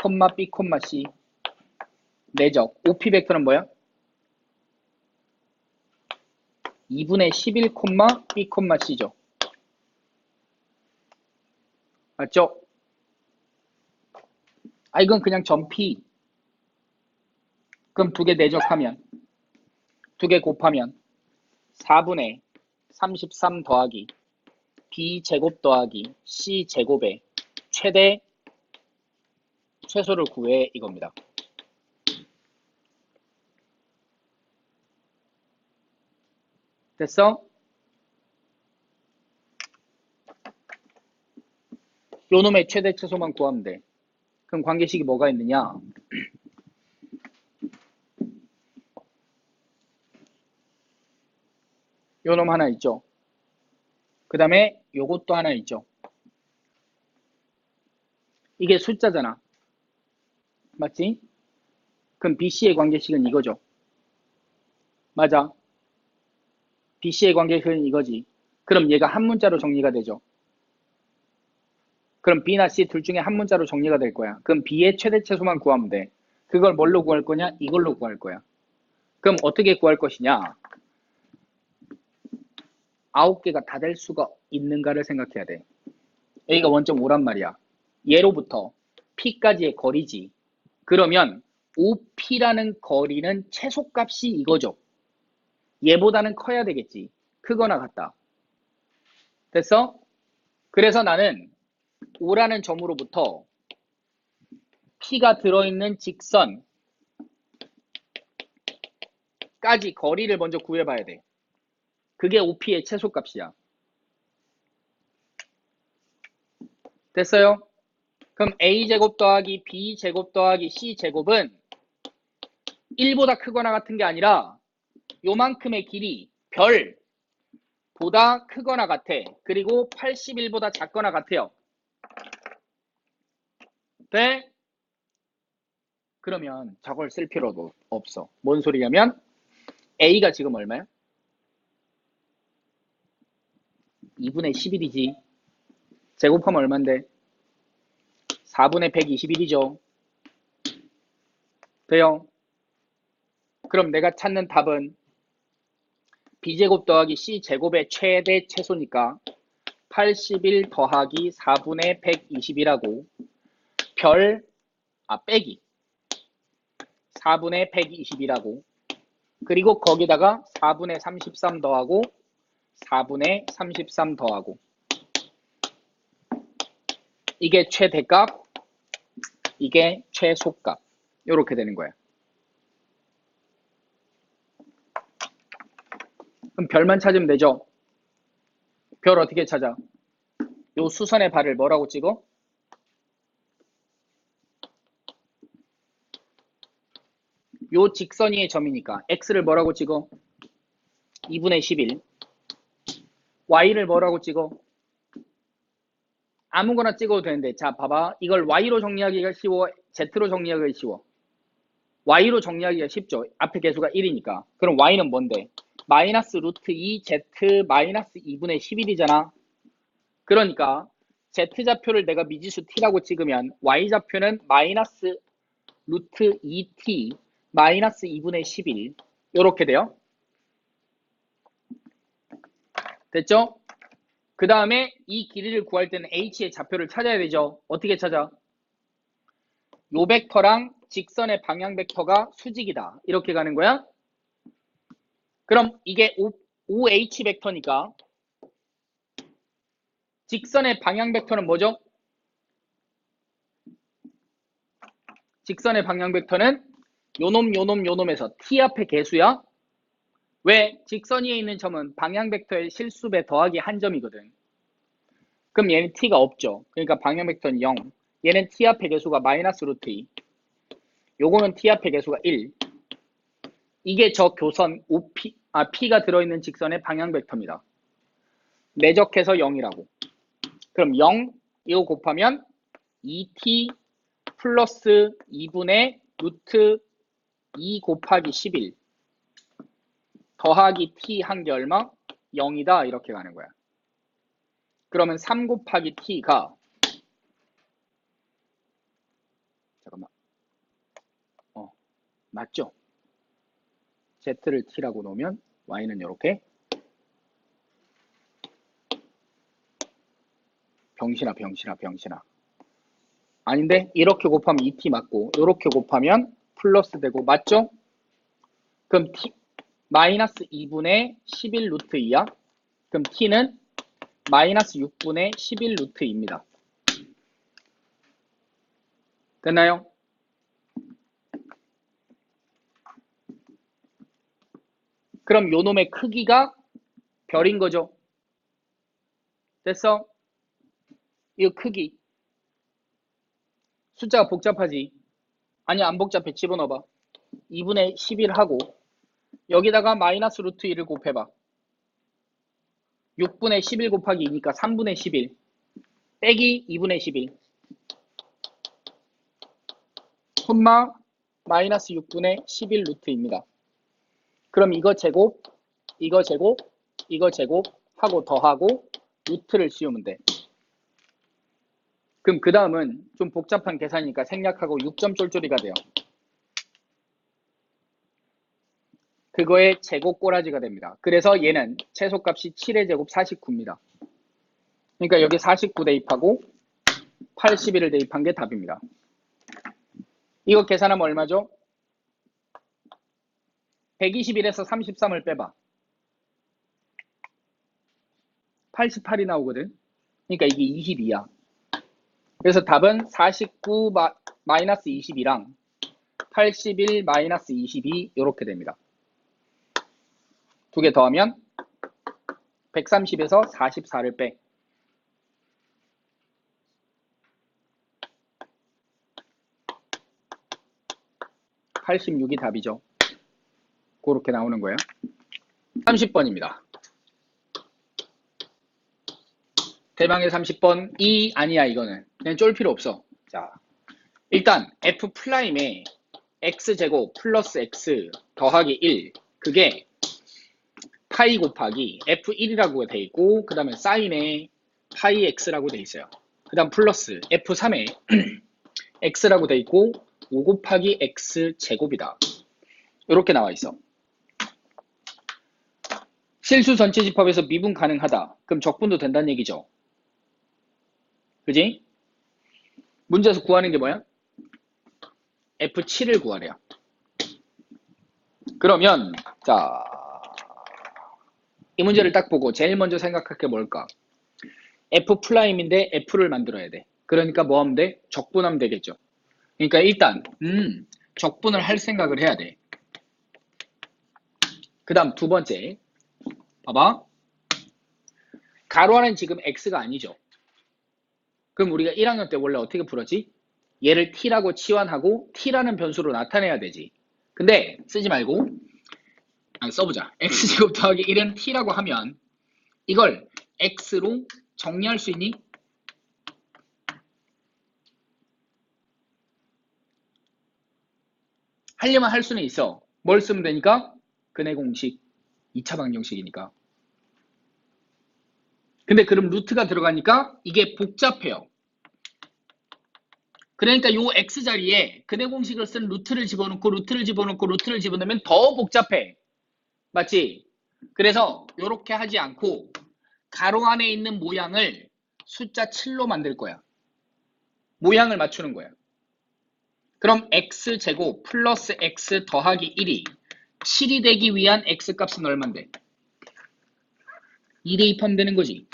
콤마 B 콤마 C 내적 OP 벡터는 뭐야? 2분의 11 콤마 B 콤마 C죠. 맞죠? 아 이건 그냥 점 P 그럼 두 개 내적하면, 두 개 곱하면 4분의 33 더하기 b제곱 더하기 c제곱의 최대 최소를 구해 이겁니다. 됐어? 요 놈의 최대 최소만 구하면 돼. 그럼 관계식이 뭐가 있느냐? 요 놈 하나 있죠. 그 다음에 요것도 하나 있죠. 이게 숫자잖아. 맞지? 그럼 BC의 관계식은 이거죠. 맞아. BC의 관계식은 이거지. 그럼 얘가 한 문자로 정리가 되죠. 그럼 B나 C 둘 중에 한 문자로 정리가 될 거야. 그럼 B의 최대 최소만 구하면 돼. 그걸 뭘로 구할 거냐? 이걸로 구할 거야. 그럼 어떻게 구할 것이냐? 9개가 다 될 수가 있는가를 생각해야 돼. A가 원점 5란 말이야. 얘로부터 P까지의 거리지. 그러면 OP라는 거리는 최소값이 이거죠. 얘보다는 커야 되겠지. 크거나 같다. 됐어? 그래서 나는 5라는 점으로부터 P가 들어있는 직선까지 거리를 먼저 구해봐야 돼. 그게 OP의 최소값이야. 됐어요? 그럼 A제곱 더하기 B제곱 더하기 C제곱은 1보다 크거나 같은 게 아니라 요만큼의 길이 별보다 크거나 같아. 그리고 81보다 작거나 같아요. 돼? 그러면 저걸 쓸 필요도 없어. 뭔 소리냐면 A가 지금 얼마야? 2분의 11이지. 제곱하면 얼만데? 4분의 121이죠. 돼요? 그럼 내가 찾는 답은 B제곱 더하기 C제곱의 최대 최소니까 81 더하기 4분의 121하고 빼기 4분의 121하고 그리고 거기다가 4분의 33 더하고 4분의 33 더하고 이게 최대값, 이게 최소값 이렇게 되는 거야. 그럼 별만 찾으면 되죠? 별 어떻게 찾아? 요 수선의 발을 뭐라고 찍어? 요 직선 위의 점이니까 x를 뭐라고 찍어? 2분의 11. y를 뭐라고 찍어? 아무거나 찍어도 되는데 자 봐봐. 이걸 y로 정리하기가 쉬워? z로 정리하기가 쉬워? y로 정리하기가 쉽죠. 앞에 개수가 1이니까. 그럼 y는 뭔데? 마이너스 루트 2z 마이너스 2분의 11이잖아. 그러니까 z좌표를 내가 미지수 t라고 찍으면 y좌표는 마이너스 루트 2t 마이너스 2분의 11 이렇게 돼요. 됐죠? 그 다음에 이 길이를 구할 때는 h의 좌표를 찾아야 되죠. 어떻게 찾아? 요 벡터랑 직선의 방향 벡터가 수직이다. 이렇게 가는 거야. 그럼 이게 OH 벡터니까 직선의 방향 벡터는 뭐죠? 직선의 방향 벡터는 요놈에서 t 앞에 개수야. 왜? 직선 위에 있는 점은 방향 벡터의 실수배 더하기 한 점이거든. 그럼 얘는 t가 없죠. 그러니까 방향 벡터는 0. 얘는 t 앞에 개수가 마이너스 루트 2. 요거는 t 앞에 개수가 1. 이게 저 교선 P가 들어있는 직선의 방향 벡터입니다. 내적해서 0이라고. 그럼 0 이거 곱하면 2t 플러스 2분의 루트 2 곱하기 11 더하기 t 한 게 얼마? 0이다 이렇게 가는 거야. 그러면 3 곱하기 t가 잠깐만 맞죠? z를 t라고 놓으면 y는 이렇게 병신아 아닌데 이렇게 곱하면 2t 맞고 이렇게 곱하면 플러스 되고 맞죠? 그럼 마이너스 2분의 11 루트 2야. 그럼 t는 마이너스 6분의 11 루트 2입니다. 됐나요? 그럼 요 놈의 크기가 별인 거죠. 됐어? 이거 크기. 숫자가 복잡하지? 아니, 안 복잡해. 집어넣어봐. 2분의 11 하고 여기다가 마이너스 루트 1을 곱해봐. 6분의 11 곱하기 2니까 3분의 11 빼기 2분의 11 콤마 마이너스 6분의 11 루트입니다. 그럼 이거 제곱, 이거 제곱, 이거 제곱 하고 더하고 루트를 씌우면 돼. 그럼 그 다음은 좀 복잡한 계산이니까 생략하고 6점 쫄쫄이가 돼요. 그거의 제곱 꼬라지가 됩니다. 그래서 얘는 최소값이 7의 제곱 49입니다. 그러니까 여기 49 대입하고 81을 대입한 게 답입니다. 이거 계산하면 얼마죠? 121에서 33을 빼봐. 88이 나오거든. 그러니까 이게 22야. 그래서 답은 49 마이너스 22랑 81 마이너스 22 이렇게 됩니다. 두 개 더하면 130에서 44를 빼. 86이 답이죠. 그렇게 나오는 거예요. 30번입니다. 대방의 30번 이 아니야 이거는. 그냥 쫄 필요 없어. 자, 일단 F'에 X제곱 플러스 X 더하기 1 그게 파이 곱하기 F1이라고 돼 있고 그 다음에 사인에 파이 X라고 돼 있어요. 그 다음 플러스 F3에 X라고 돼 있고 5 곱하기 X제곱이다. 이렇게 나와 있어. 실수 전체 집합에서 미분 가능하다. 그럼 적분도 된다는 얘기죠. 그지? 문제에서 구하는 게 뭐야? F7을 구하래요. 그러면 자, 이 문제를 딱 보고 제일 먼저 생각할 게 뭘까? F'인데 F를 만들어야 돼. 그러니까 뭐 하면 돼? 적분하면 되겠죠. 그러니까 일단 적분을 할 생각을 해야 돼. 그 다음 두 번째 봐봐. 가로 안은 지금 X가 아니죠. 그럼 우리가 1학년 때 원래 어떻게 풀었지? 얘를 T라고 치환하고 T라는 변수로 나타내야 되지. 근데 쓰지 말고 써보자. X제곱 더하기 1은 T라고 하면 이걸 X로 정리할 수 있니? 하려면 할 수는 있어. 뭘 쓰면 되니까? 근해 공식 2차 방정식이니까. 근데 그럼 루트가 들어가니까 이게 복잡해요. 그러니까 요 X자리에 근해 공식을 쓴 루트를 집어넣고 루트를 집어넣고 루트를 집어넣으면 더 복잡해. 맞지? 그래서 이렇게 하지 않고 가로 안에 있는 모양을 숫자 7로 만들 거야. 모양을 맞추는 거야. 그럼 X제곱 플러스 X 더하기 1이 7이 되기 위한 X값은 얼만데? 2 대입하면 되는 거지.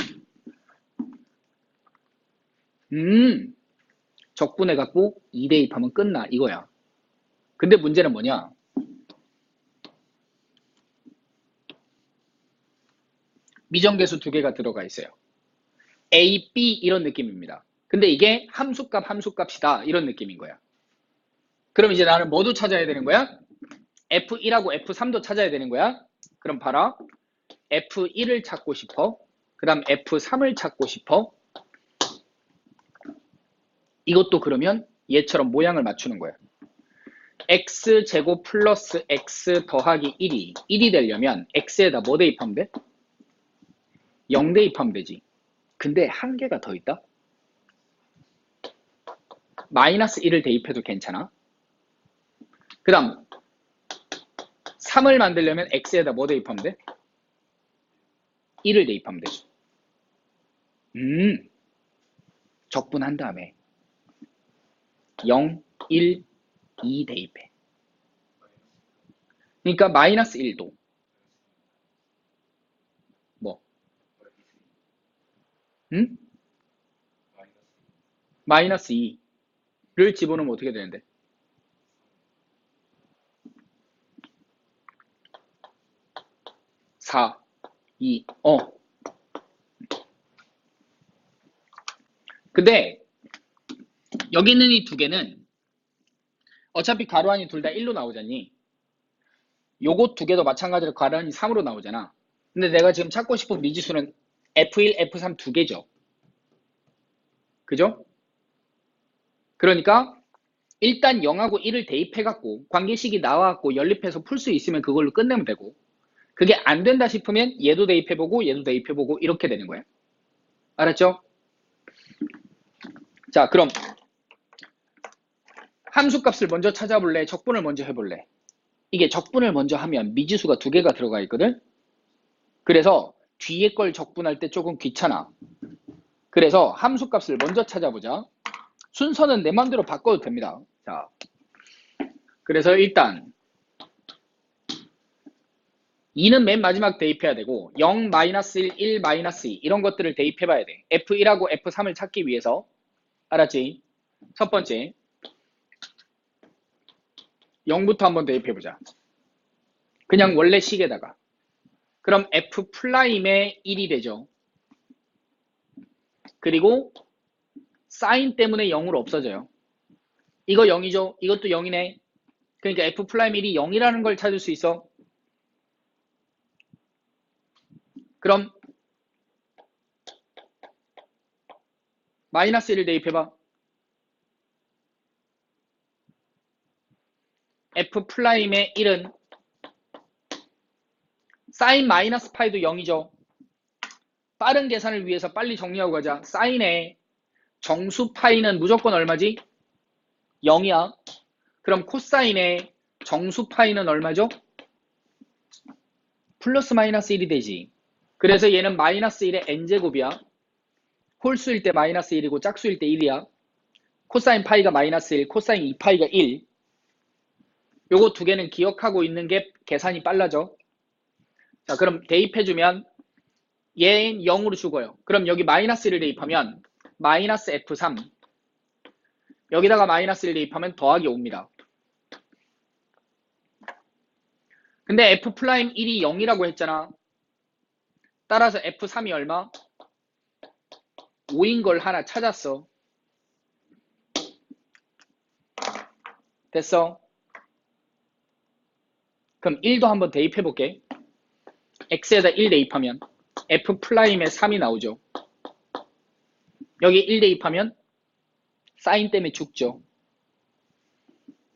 적분해갖고 2 대입하면 끝나 이거야. 근데 문제는 뭐냐? 미정계수 두 개가 들어가 있어요. A, B 이런 느낌입니다. 근데 이게 함수값이다 이런 느낌인 거야. 그럼 이제 나는 뭐도 찾아야 되는 거야? F1하고 F3도 찾아야 되는 거야. 그럼 봐라. F1을 찾고 싶어. 그 다음 F3을 찾고 싶어. 이것도 그러면 얘처럼 모양을 맞추는 거야. X제곱 플러스 X 더하기 1이 되려면 X에다 뭐 대입하면 돼? 0 대입하면 되지. 근데 한 개가 더 있다. 마이너스 1을 대입해도 괜찮아. 그 다음 3을 만들려면 X에다 뭐 대입하면 돼? 1을 대입하면 되죠. 적분한 다음에 0, 1, 2 대입해. 그러니까 마이너스 1도. 뭐? 응? 마이너스 2를 집어넣으면 어떻게 되는데? 4, 2, 근데 여기 있는 이 두 개는 어차피 가로안이 둘 다 1로 나오잖니. 요것 두 개도 마찬가지로 가로안이 3으로 나오잖아. 근데 내가 지금 찾고 싶은 미지수는 F1, F3 두 개죠. 그죠? 그러니까 일단 0하고 1을 대입해갖고 관계식이 나와갖고 연립해서 풀 수 있으면 그걸로 끝내면 되고, 그게 안 된다 싶으면 얘도 대입해보고 얘도 대입해보고 이렇게 되는 거야. 알았죠? 자, 그럼 함수값을 먼저 찾아볼래? 적분을 먼저 해볼래? 이게 적분을 먼저 하면 미지수가 두 개가 들어가 있거든? 그래서 뒤에 걸 적분할 때 조금 귀찮아. 그래서 함수값을 먼저 찾아보자. 순서는 내 맘대로 바꿔도 됩니다. 자, 그래서 일단 2는 맨 마지막 대입해야 되고 0, -1, 1, -2 이런 것들을 대입해봐야 돼. F1하고 F3을 찾기 위해서. 알았지? 첫 번째 0부터 한번 대입해보자. 그냥 원래 식에다가. 그럼 F'의 1이 되죠. 그리고 사인 때문에 0으로 없어져요. 이거 0이죠. 이것도 0이네. 그러니까 F'1이 0이라는 걸 찾을 수 있어. 그럼 마이너스 1을 대입해봐. F'의 1은 사인 마이너스 파이도 0이죠. 빠른 계산을 위해서 빨리 정리하고 가자. 사인의 정수 파이는 무조건 얼마지? 0이야. 그럼 코사인의 정수 파이는 얼마죠? 플러스 마이너스 1이 되지. 그래서 얘는 마이너스 1의 n제곱이야. 홀수일 때 마이너스 1이고 짝수일 때 1이야. 코사인 파이가 마이너스 1, 코사인 2파이가 1. 요거 두 개는 기억하고 있는 게 계산이 빨라져. 자, 그럼 대입해주면 얘는 0으로 죽어요. 그럼 여기 마이너스 1을 대입하면 마이너스 F3. 여기다가 마이너스 1 대입하면 더하기 5입니다. 근데 F'1이 0이라고 했잖아. 따라서 F3이 얼마? 5인 걸 하나 찾았어. 됐어? 그럼 1도 한번 대입해볼게. X에다 1 대입하면 F'의 3이 나오죠. 여기 1 대입하면 사인 때문에 죽죠.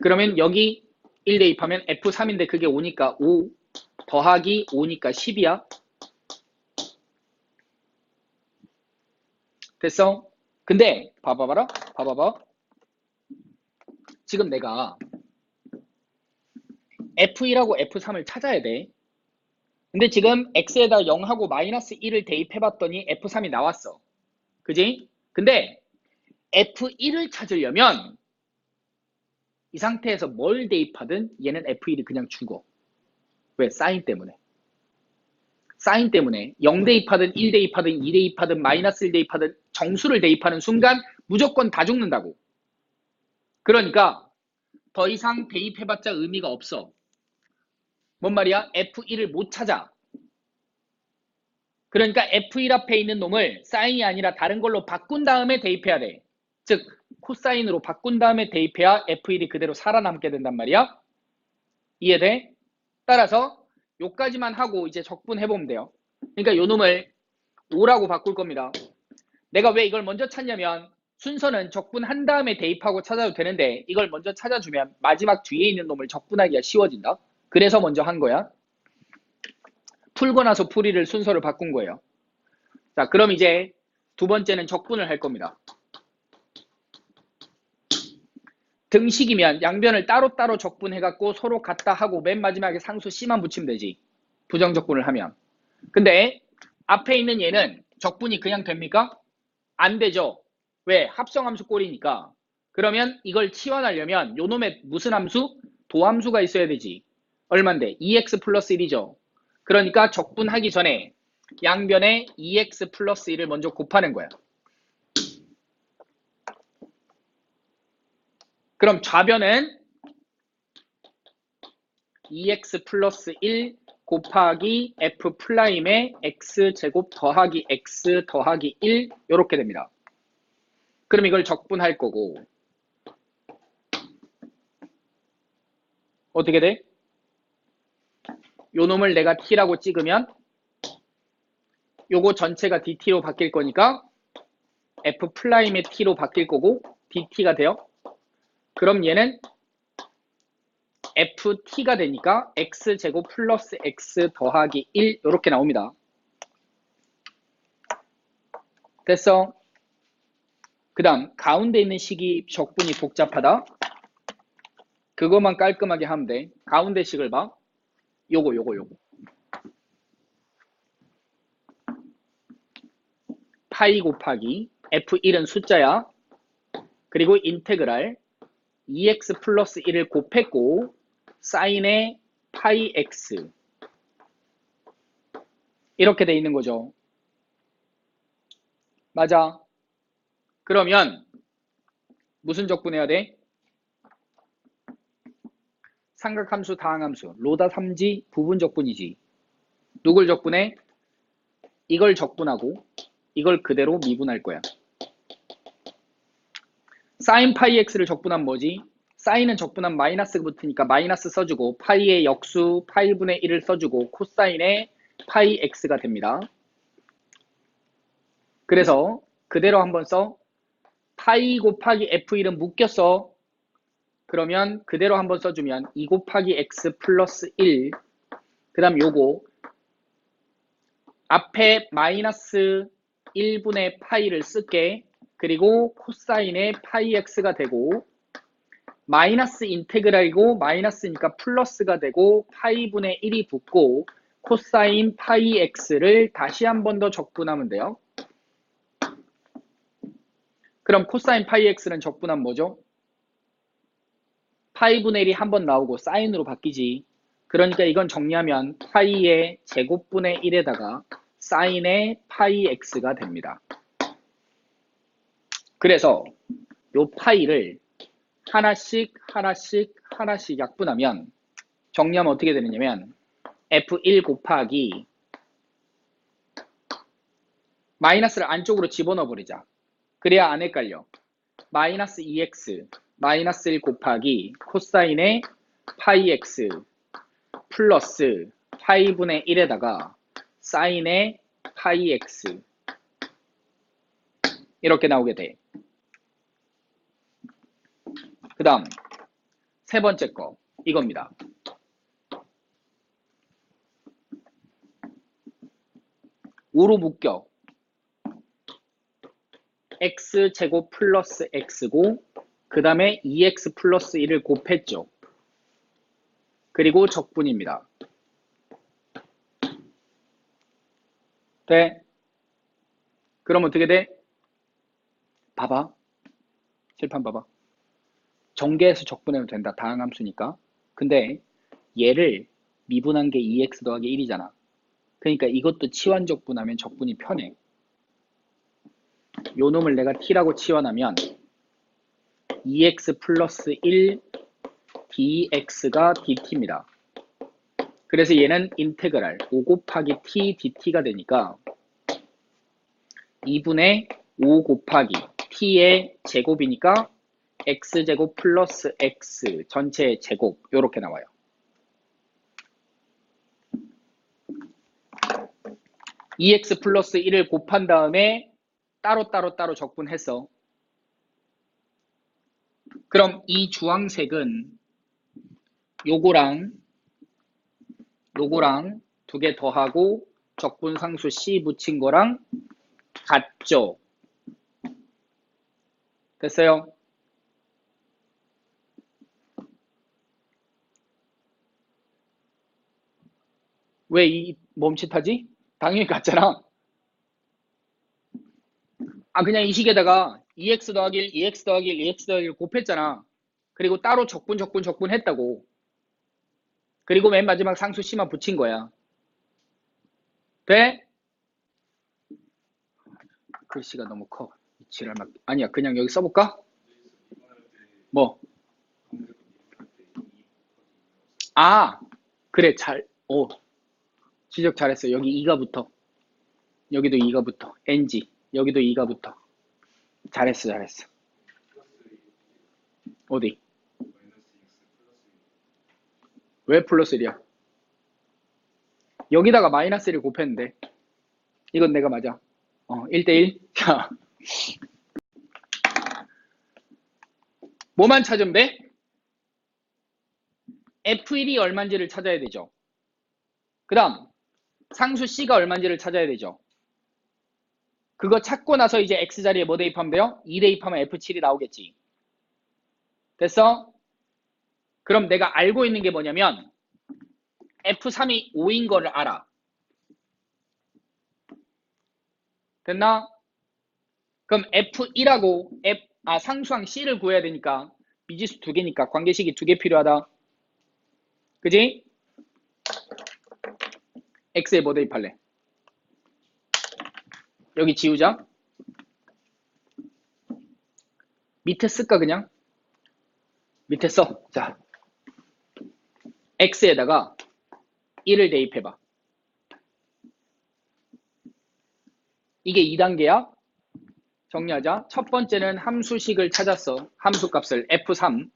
그러면 여기 1 대입하면 F3인데 그게 5니까 5 더하기 5니까 10이야. 됐어? 근데 봐봐봐라. 봐봐봐. 지금 내가 F1하고 F3을 찾아야 돼. 근데 지금 X에다 0하고 마이너스 1을 대입해봤더니 F3이 나왔어. 그지? 근데 F1을 찾으려면 이 상태에서 뭘 대입하든 얘는 F1이 그냥 죽어. 왜? 사인 때문에. 사인 때문에 0 대입하든 1 대입하든 2 대입하든 마이너스 1 대입하든 정수를 대입하는 순간 무조건 다 죽는다고. 그러니까 더 이상 대입해봤자 의미가 없어. 뭔 말이야? F1을 못 찾아. 그러니까 F1 앞에 있는 놈을 사인이 아니라 다른 걸로 바꾼 다음에 대입해야 돼. 즉 코사인으로 바꾼 다음에 대입해야 F1이 그대로 살아남게 된단 말이야. 이해돼? 따라서 요까지만 하고 이제 적분해보면 돼요. 그러니까 요 놈을 5라고 바꿀 겁니다. 내가 왜 이걸 먼저 찾냐면 순서는 적분한 다음에 대입하고 찾아도 되는데 이걸 먼저 찾아주면 마지막 뒤에 있는 놈을 적분하기가 쉬워진다. 그래서 먼저 한 거야. 풀고 나서 풀이를 순서를 바꾼 거예요. 자, 그럼 이제 두 번째는 적분을 할 겁니다. 등식이면 양변을 따로따로 적분해갖고 서로 같다 하고 맨 마지막에 상수 C만 붙이면 되지. 부정적분을 하면. 근데 앞에 있는 얘는 적분이 그냥 됩니까? 안 되죠. 왜? 합성함수 꼴이니까. 그러면 이걸 치환하려면 요 놈의 무슨 함수? 도함수가 있어야 되지. 얼만데? 2x 플러스 1이죠. 그러니까 적분하기 전에 양변에 2x 플러스 1을 먼저 곱하는 거야. 그럼 좌변은 2x 플러스 1 곱하기 f 프라임의 x제곱 더하기 x 더하기 1 이렇게 됩니다. 그럼 이걸 적분할 거고 어떻게 돼? 요 놈을 내가 t라고 찍으면 요거 전체가 dt로 바뀔 거니까 f 프라임의 t로 바뀔 거고 dt가 돼요. 그럼 얘는 ft가 되니까 x제곱 플러스 x 더하기 1 이렇게 나옵니다. 됐어? 그 다음 가운데 있는 식이 적분이 복잡하다. 그것만 깔끔하게 하면 돼. 가운데 식을 봐. 요거 파이 곱하기 f1은 숫자야. 그리고 인테그랄 2x 플러스 1을 곱했고 사인의 파이 x 이렇게 돼 있는 거죠. 맞아. 그러면 무슨 적분해야 돼? 삼각함수, 다항함수, 로다 3지 부분 적분이지. 누굴 적분해? 이걸 적분하고 이걸 그대로 미분할 거야. 사인 파이 x를 적분하면 뭐지? 사인은 적분하면 마이너스가 붙으니까 마이너스 써주고 파이의 역수 파이분의 1을 써주고 코사인의 파이 x가 됩니다. 그래서 그대로 한번 써. 파이 곱하기 f1은 묶였어. 그러면 그대로 한번 써주면 2 곱하기 x 플러스 1 그 다음 요거 앞에 마이너스 1분의 파이를 쓸게. 그리고 코사인의 파이 x가 되고 마이너스 인테그랄이고 마이너스니까 플러스가 되고 파이분의 1이 붙고 코사인 파이 x를 다시 한 번 더 적분하면 돼요. 그럼 코사인 파이 x는 적분하면 뭐죠? 파이분의 1이 한 번 나오고 사인으로 바뀌지. 그러니까 이건 정리하면 파이의 제곱분의 1에다가 사인의 파이 x가 됩니다. 그래서 요 파이를 하나씩 약분하면 정리하면 어떻게 되느냐면 f1 곱하기 마이너스를 안쪽으로 집어넣어 버리자. 그래야 안 헷갈려. 마이너스 2x 마이너스 1 곱하기 코사인의 파이 x 플러스 파이분의 1에다가 사인의 파이 x 이렇게 나오게 돼. 그 다음 세 번째 거 이겁니다. 우로 묶여. x제곱 플러스 x고 그 다음에 2x 플러스 1을 곱했죠. 그리고 적분입니다. 돼? 그럼 어떻게 돼? 봐봐. 칠판 봐봐. 전개해서 적분하면 된다. 다항함수니까. 근데 얘를 미분한 게 2x 더하기 1이잖아. 그러니까 이것도 치환 적분하면 적분이 편해. 요 놈을 내가 t라고 치환하면 2x 플러스 1 dx가 dt입니다. 그래서 얘는 인테그랄 5 곱하기 t dt가 되니까 2분의 5 곱하기 t의 제곱이니까 x제곱 플러스 x 전체의 제곱 이렇게 나와요. (2x) 플러스 1을 곱한 다음에 따로 적분했어. 그럼 이 주황색은 요거랑 두 개 더하고 적분상수 c 붙인 거랑 같죠? 됐어요? 왜 이 멈칫하지? 당연히 같잖아. 그냥 이 식에다가 2x 더하기 1, 2x 더하기 1, 2x 더하기 1 곱했잖아. 그리고 따로 적분했다고. 그리고 맨 마지막 상수 C만 붙인 거야. 돼? 글씨가 너무 커. 아니야, 그냥 여기 써볼까? 뭐? 아, 그래, 지적 잘했어. 여기 2가 붙어. 여기도 2가 붙어. NG. 여기도 2가 붙어. 잘했어. 어디? 왜 플러스 1이야? 여기다가 마이너스 1을 곱했는데. 이건 내가 맞아. 1대1. 자, 뭐만 찾으면 돼? F1이 얼마인지를 찾아야 되죠. 그 다음, 상수 C가 얼마인지를 찾아야 되죠. 그거 찾고 나서 이제 X자리에 뭐 대입하면 돼요? 2 대입하면 F7이 나오겠지. 됐어? 그럼 내가 알고 있는 게 뭐냐면 F3이 5인 거를 알아. 됐나? 그럼 F1하고 상수항 C를 구해야 되니까 미지수 2개니까 관계식이 2개 필요하다. 그지? X에 뭐 대입할래? 여기 지우자. 밑에 쓸까 그냥? 밑에 써. 자, X에다가 1을 대입해봐. 이게 2단계야. 정리하자. 첫 번째는 함수식을 찾았어. 함수값을 F3.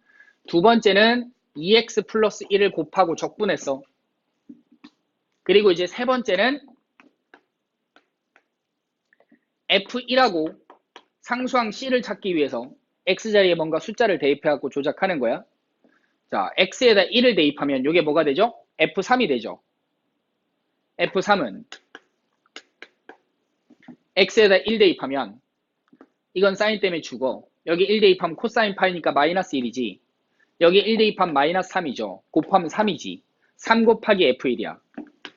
두 번째는 2x 플러스 1을 곱하고 적분했어. 그리고 이제 세 번째는 F1하고 상수항 C를 찾기 위해서 X자리에 뭔가 숫자를 대입해갖고 조작하는 거야. 자, X에다 1을 대입하면 이게 뭐가 되죠? F3이 되죠. F3은 X에다 1 대입하면 이건 사인 때문에 죽어. 여기 1 대입하면 코사인 파이니까 마이너스 1이지. 여기 1 대입하면 마이너스 3이죠. 곱하면 3이지. 3 곱하기 F1이야.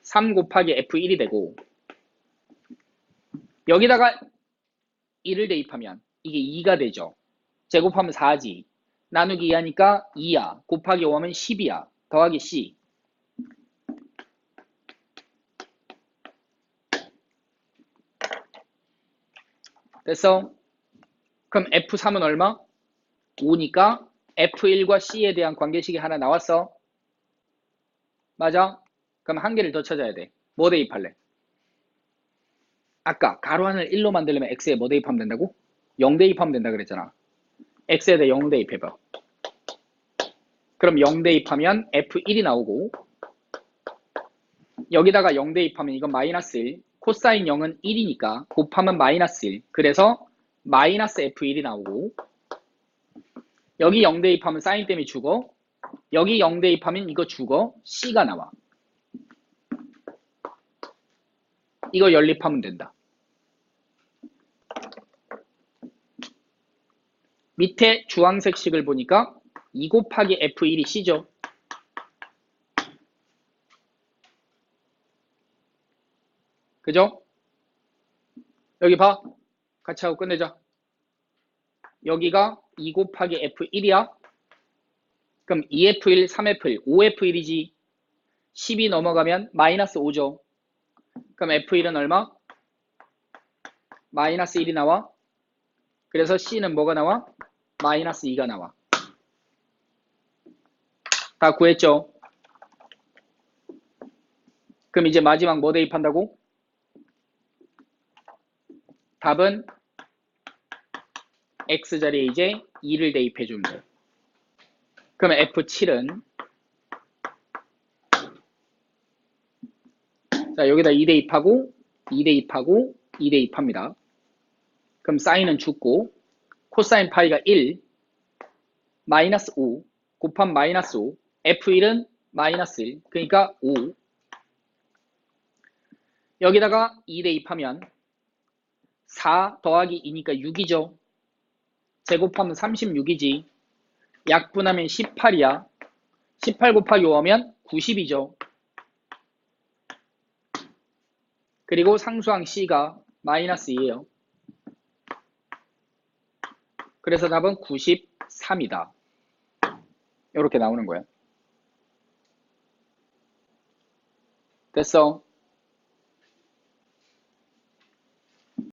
3 곱하기 F1이 되고 여기다가 1을 대입하면 이게 2가 되죠. 제곱하면 4지. 나누기 2하니까 2야. 곱하기 5하면 10이야. 더하기 C. 됐어? 그럼 F3은 얼마? 5니까 F1과 C에 대한 관계식이 하나 나왔어. 맞아? 그럼 한 개를 더 찾아야 돼. 뭐 대입할래? 아까 가로하늘 1로 만들려면 X에 뭐 대입하면 된다고? 0 대입하면 된다 그랬잖아. X에 대해 0 대입해봐. 그럼 0 대입하면 F1이 나오고 여기다가 0 대입하면 이건 마이너스 1. 코사인 0은 1이니까 곱하면 마이너스 1. 그래서 마이너스 F1이 나오고 여기 0 대입하면 사인 때문에 죽어. 여기 0 대입하면 이거 죽어. C가 나와. 이거 연립하면 된다. 밑에 주황색 식을 보니까 2 곱하기 F1이 C죠. 그죠? 여기 봐. 같이 하고 끝내자. 여기가 2 곱하기 F1이야. 그럼 2F1, 3F1, 5F1이지. 10이 넘어가면 마이너스 5죠. 그럼 F1은 얼마? 마이너스 1이 나와. 그래서 C는 뭐가 나와? 마이너스 2가 나와. 다 구했죠? 그럼 이제 마지막 뭐 대입한다고? 답은 X자리에 이제 2를 대입해주면 돼. 그러면 F7은 자 여기다 2 대입하고 2 대입하고 2 대입합니다. 그럼 사인은 죽고 코사인 파이가 1 마이너스 5 곱한 마이너스 5 F1은 마이너스 1 그러니까 5 여기다가 2 대입하면 4 더하기 2니까 6이죠. 제곱하면 36이지. 약분하면 18이야. 18 곱하기 5 하면 90이죠. 그리고 상수항 C가 마이너스 2예요. 그래서 답은 93이다. 이렇게 나오는 거야. 됐어.